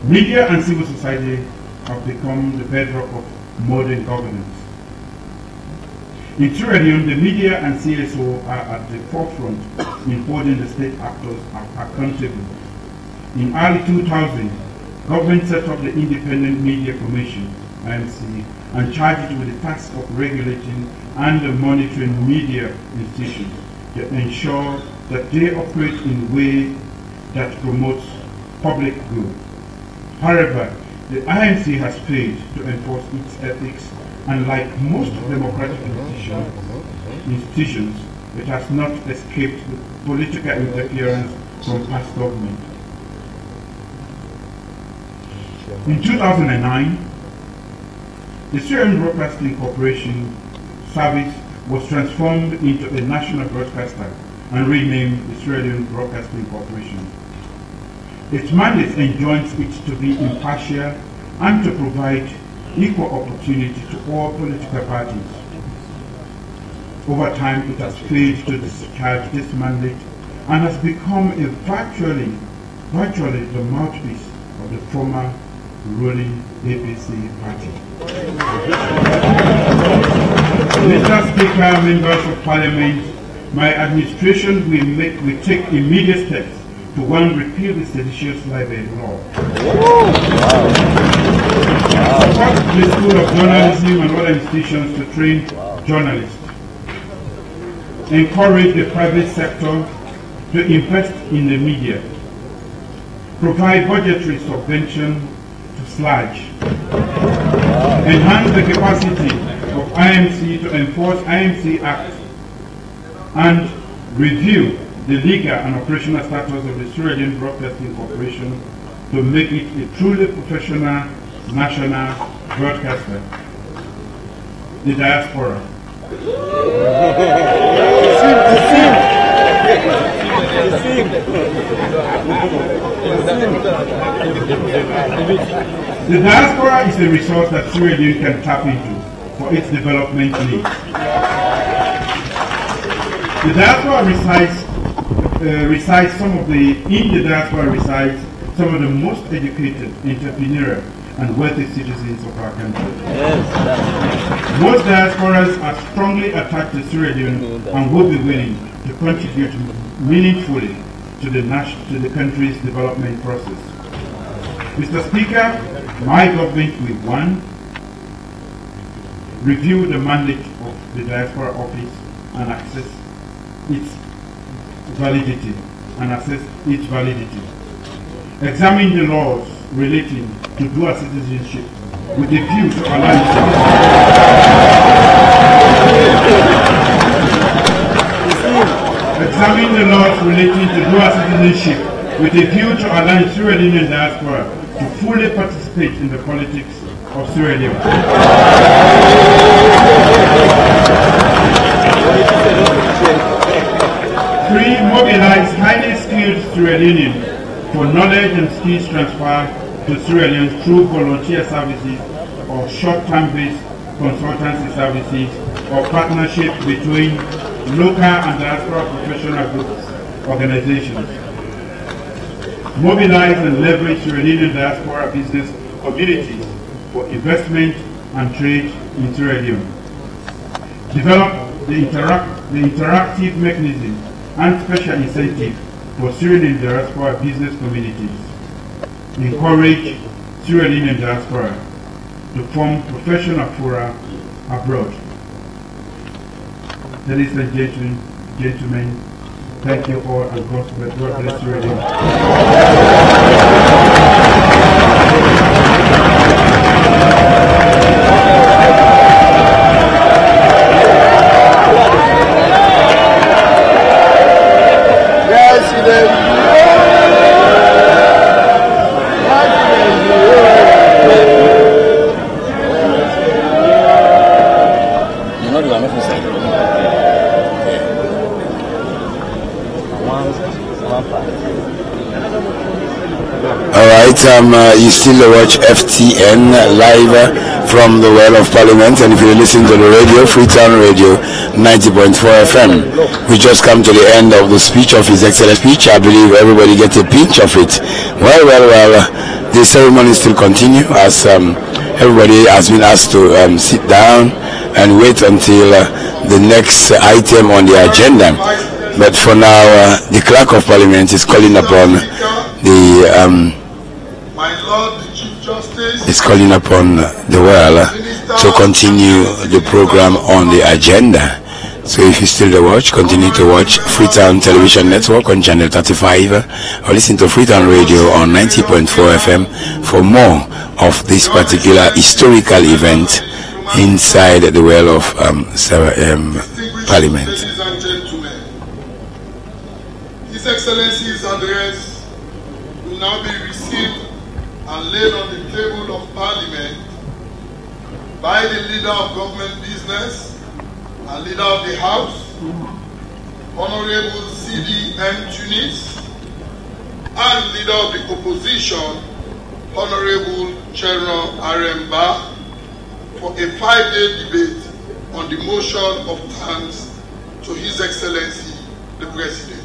Media and civil society have become the bedrock of modern governance. In Sierra Leone, the media and CSO are at the forefront in holding the state actors accountable. In early 2000, government set up the Independent Media Commission, IMC, and charged it with the task of regulating and monitoring media institutions to ensure that they operate in a way that promotes public good. However, the IMC has failed to enforce its ethics, and like most democratic institutions, it has not escaped political interference from past government. In 2009, the Sierra Leone Broadcasting Corporation service was transformed into a national broadcaster and renamed the Sierra Leone Broadcasting Corporation. Its mandate enjoins it to be impartial and to provide equal opportunity to all political parties. Over time, it has failed to discharge this mandate and has become virtually the mouthpiece of the former ruling APC party. Mr. Speaker, members of Parliament, my administration will take immediate steps to one, repeal the seditious libel law. Support the School of Journalism and other institutions to train journalists. Encourage the private sector to invest in the media. Provide budgetary subvention to SLAG. Enhance the capacity of IMC to enforce IMC Act and review the legal and operational status of the Sierra Leone Broadcasting Corporation to make it a truly professional national broadcaster. The diaspora. The diaspora is a resource that Sierra Leone can tap into for its development needs. The diaspora resides some of the most educated, entrepreneurial, and wealthy citizens of our country. Yes. Most diasporas are strongly attached to Sierra Leone and will be willing to contribute meaningfully to the country's development process. Mr. Speaker, my government will, one, review the mandate of the Diaspora Office and assess its validity. Examine the laws relating to dual citizenship with a view to allowing Sierra Leone diaspora to fully participate in the politics of Sierra Leone. Three, mobilize highly skilled Sierra Leoneans for knowledge and skills transfer to Sierra Leone through volunteer services or short-term based consultancy services or partnership between local and diaspora professional groups, organizations. Mobilize and leverage Sierra Leone diaspora business communities for investment and trade in Sierra Leone. Develop the interactive mechanism and special incentive for Sierra Leone diaspora business communities. Encourage Sierra Leone diaspora to form professional fora abroad. Ladies and gentlemen, thank you all and God bless Sierra Leone. You still watch FTN live from the Well of Parliament, and if you listen to the radio, Freetown Radio 90.4 FM. We just come to the end of the speech of His Excellency speech. I believe everybody gets a pinch of it. Well, the ceremony still continue as everybody has been asked to sit down and wait until the next item on the agenda. But for now, the Clerk of Parliament is calling upon the well to continue the program on the agenda. So if you still watch, continue to watch Freetown Television Network on channel 35 or listen to Freetown Radio on 90.4 FM for more of this particular historical event inside the Well of Parliament. Ladies and gentlemen, His Excellency's address will now be received and laid on the table of Parliament by the Leader of Government Business and Leader of the House, Honorable C.D.M. Tunis, and Leader of the Opposition, Honorable General Aremba, for a 5-day debate on the motion of thanks to His Excellency the President.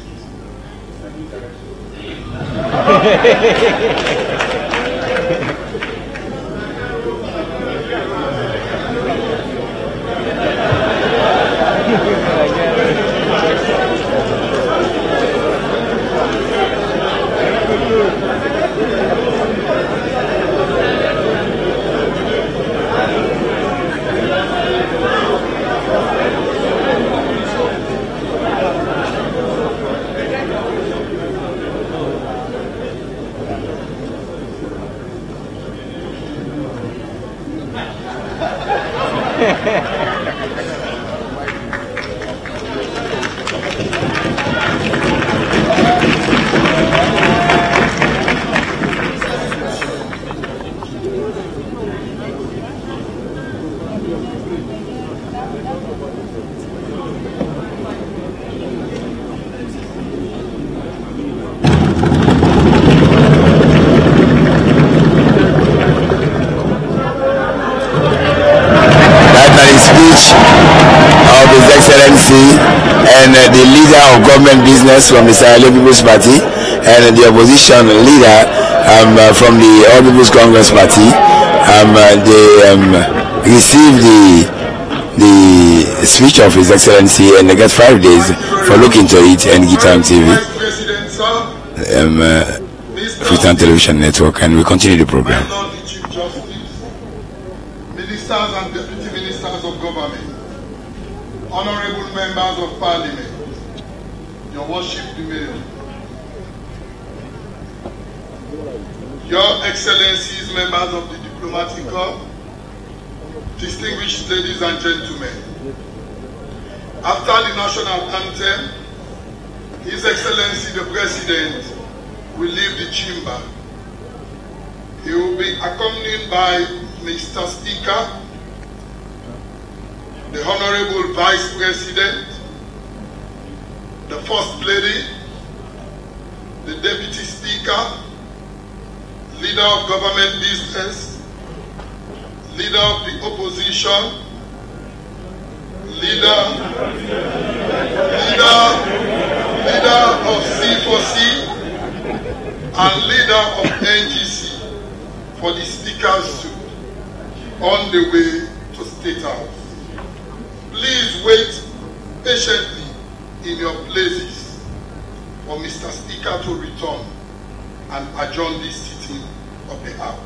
And the leader of government business from the Sierra Leone People's Party and the opposition leader from the All People's Congress Party, they received the speech of His Excellency and they get 5 days for looking to it and Gitam TV, Freetown Television Network, and we continue the program. Ministers and Deputy Ministers of Government, Honorable Members of Parliament, Your Worship the Mayor, Your Excellencies, Members of the Diplomatic Corps, distinguished ladies and gentlemen, after the national anthem, His Excellency the President will leave the chamber. He will be accompanied by Mr. Speaker, the Honorable Vice President, the First Lady, the Deputy Speaker, Leader of Government Business, Leader of the Opposition, Leader of C4C, and Leader of NGC for the Speaker's suit on the way to State House. Please wait patiently in your places for Mr. Speaker to return and adjourn this sitting of the House.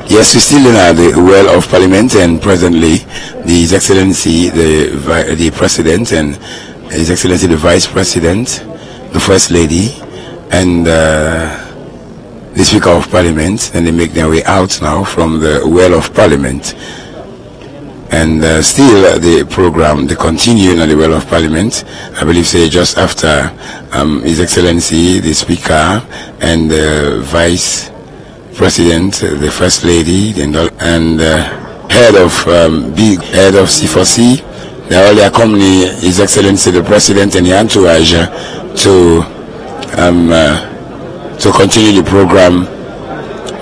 Yes, we're still in the well of Parliament, and presently His Excellency the President and His Excellency the Vice President, the First Lady, and the Speaker of Parliament, and they make their way out now from the well of Parliament. And still the program, they continue in the well of Parliament. I believe say just after His Excellency the Speaker and the Vice President, the First Lady, and head of C4C, they all accompany His Excellency the President and the entourage to continue the program,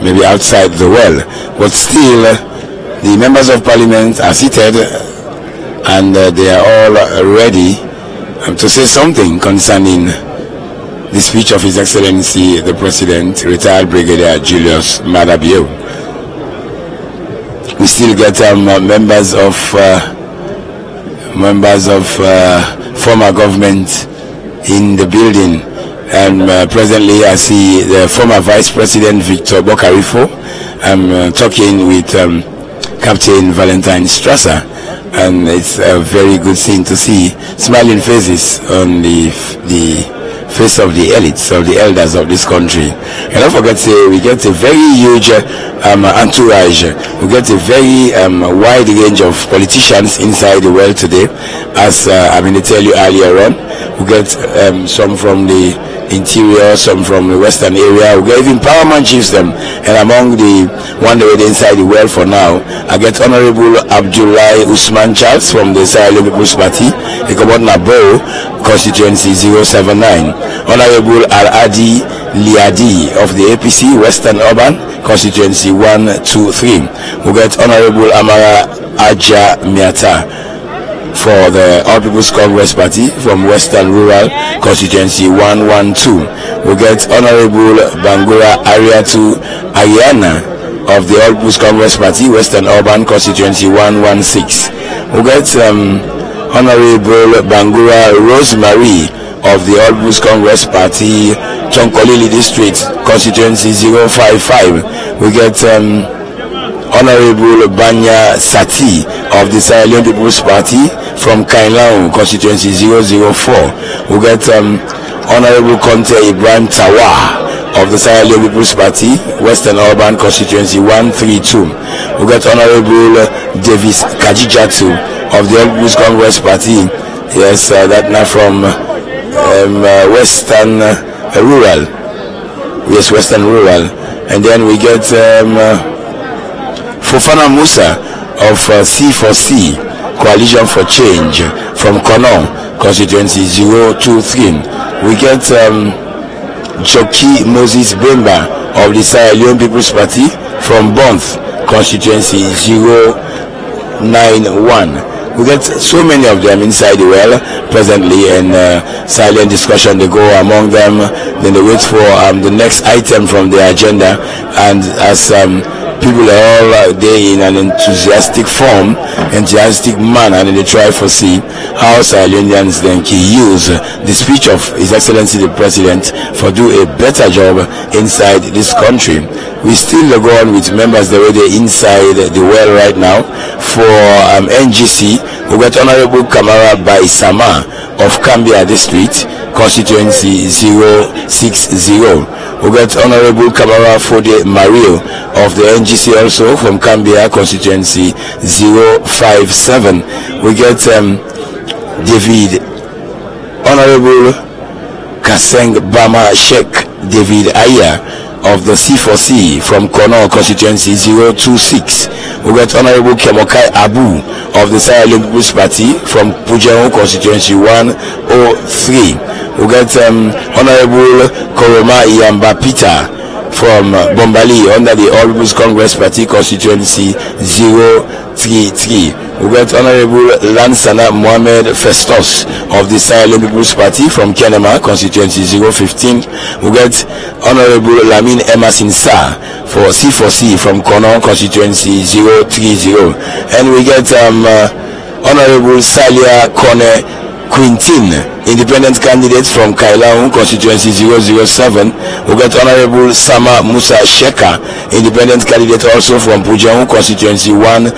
maybe outside the well. But still, the members of Parliament are seated, and they are all ready to say something concerning the speech of His Excellency the President, retired Brigadier Julius Maada Bio. We still get members of former government in the building, and presently I see the former Vice President Victor Bokarifo. I'm talking with Captain Valentine Strasser, and it's a very good thing to see smiling faces on the face of the elites, of the elders of this country. And don't forget, we get a very huge entourage. We get a very wide range of politicians inside the world today. As I mean, I tell you earlier on, we get some from the interior, some from the western area. We get even paramount chiefs them. And among the one that were inside the world for now, I get Honorable Abdullahi Usman Charles from the Sierra Leone People's Party, Ekobot Nabo, constituency 079. Honorable Al-Adi Liadi of the APC, Western Urban, constituency 123. We get Honorable Amara Aja Miata for the All People's Congress Party from Western Rural, constituency 112. We get Honorable Bangura Ariatu Ariana of the All People's Congress Party, Western Urban, constituency 116. We get Honorable Bangura Rosemary of the All People's Congress Party, Chonkolili District, constituency 055. We get Honorable Banya Sati of the Sierra Leone People's Party from Kainlau, constituency 004. We get Honorable Conte Ibrahim Tawa of the Sierra Leone People's Party, Western Urban, constituency 132. We get Honorable Davis Kajijatu of the All People's Congress Party, yes, that now from Western Rural, yes, Western Rural. And then we get Fofana Musa of C4C, Coalition for Change, from Konon, constituency 023. We get Joki Moses Bemba of the Sierra Leone People's Party from Bonth, constituency 091. We get so many of them inside the well. presently, and silent discussion they go among them. Then they wait for the next item from the agenda, and as people are all there in an enthusiastic manner, and they try to see how Sierra Leoneans then can use the speech of His Excellency the President for do a better job inside this country. We still go on with members that were inside the well right now. For NGC, we got Honorable Kamara Baisama of Cambia District, constituency 060. We got Honorable Kamara Fode Mario of the NGC also from Cambia, constituency 057. We get David, Honorable Kaseng Bama Sheikh David Aya of the C4C from Kono, constituency 026. We got Honorable Kemokai Abu of the Sierra Leone People's Party from Pujao, constituency 103. We got Honorable Koroma Iyamba Peter from Bombali under the All People's Congress Party, constituency 033. We got Honorable Lansana Mohamed Festos of the Sierra Leone People's Party from Kenema, constituency 015. We got Honorable Lamin Emerson Sa for C4C from Konon, constituency 030. And we get Honorable Salia Kone Quintin, independent candidate from Kailaun, constituency 007. We got Honorable Sama Musa Sheka, independent candidate also from Pujaun, constituency 104.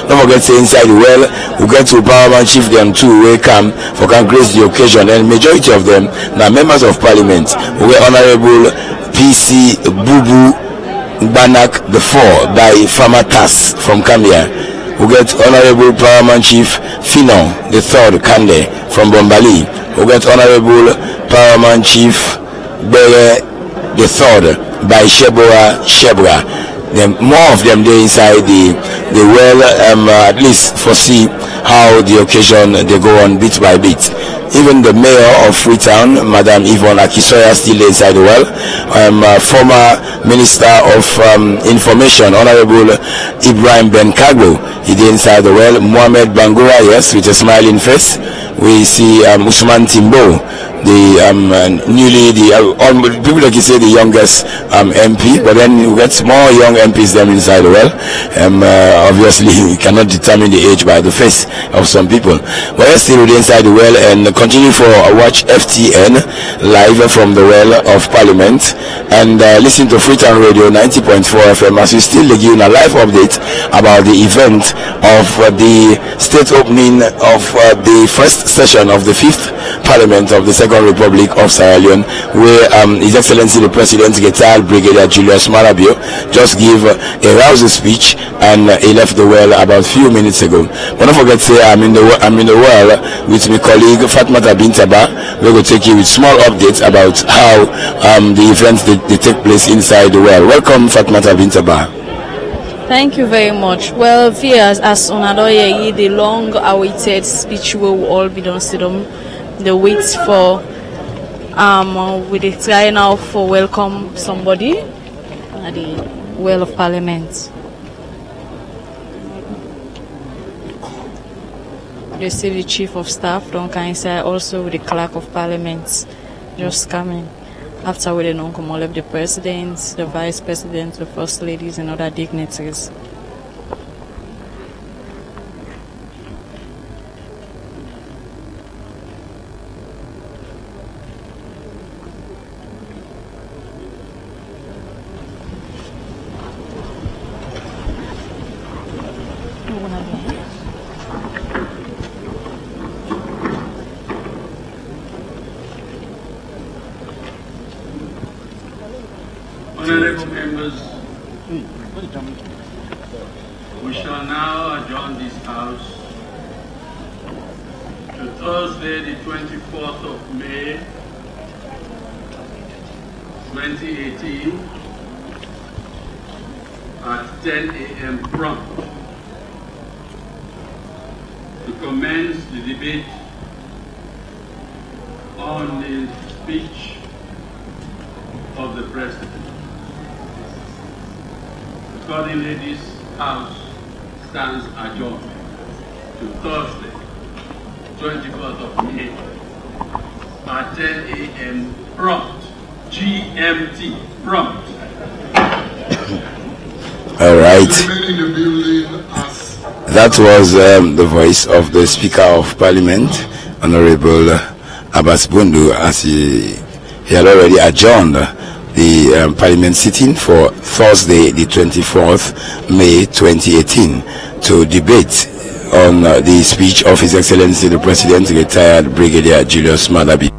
Don't forget to inside the well, we get to Powerman Chief them too, we come for can grace the occasion, and majority of them now members of parliament. We got Honorable PC Bubu Banak IV by Famatas from Kambia. We get Honorable Paramount Chief Finon III Kande from Bombali. We get Honorable Paramount Chief Bere III by Shebra. Then more of them there inside the well, at least foresee how the occasion they go on bit by bit. Even the mayor of Freetown, Madam Yvonne Akisoya, still inside the well. Former Minister of Information, Honorable Ibrahim Ben Kaglo, he did inside the well. Mohamed Bangura, yes, with a smiling face. We see Usman Timbo, the people like you say the youngest MP, but then you get more young MPs them inside the well. Obviously, you cannot determine the age by the face of some people. But let's still inside the well and continue for watch FTN live from the well of Parliament and listen to Freetown Radio 90.4 FM as we still give you a live update about the event of the state opening of the first session of the 5th Parliament of the Second Republic of Sierra Leone, where His Excellency the President Getal Brigadier Julius Marabio just gave a rousing speech and he left the well about a few minutes ago. But don't forget to say I'm in the well with my colleague Fatmata Bintaba. We're going to take you with small updates about how the events they take place inside the well. Welcome, Fatmata Bintaba. Thank you very much. Well, viewers, as Onadoye, the long-awaited speech will all be done. The wait for with the try now for welcome somebody at the well of Parliament. You see the Chief of Staff, Don Kainsa, also with the Clerk of Parliament just coming. After we don't come all of the President, the Vice President, the First Ladies and other dignitaries. Honorable members, we shall now adjourn this House to Thursday, the 24th of May, 2018, at 10 a.m. prompt to commence the debate on the speech of the President. Accordingly, this House stands adjourned to Thursday, 24th of May at 10 a.m. prompt. GMT prompt. All right. That was the voice of the Speaker of Parliament, Honorable Abbas Bundu, as he had already adjourned the Parliament sitting for Thursday, the 24th May 2018, to debate on the speech of His Excellency the President, retired Brigadier Julius Malabi.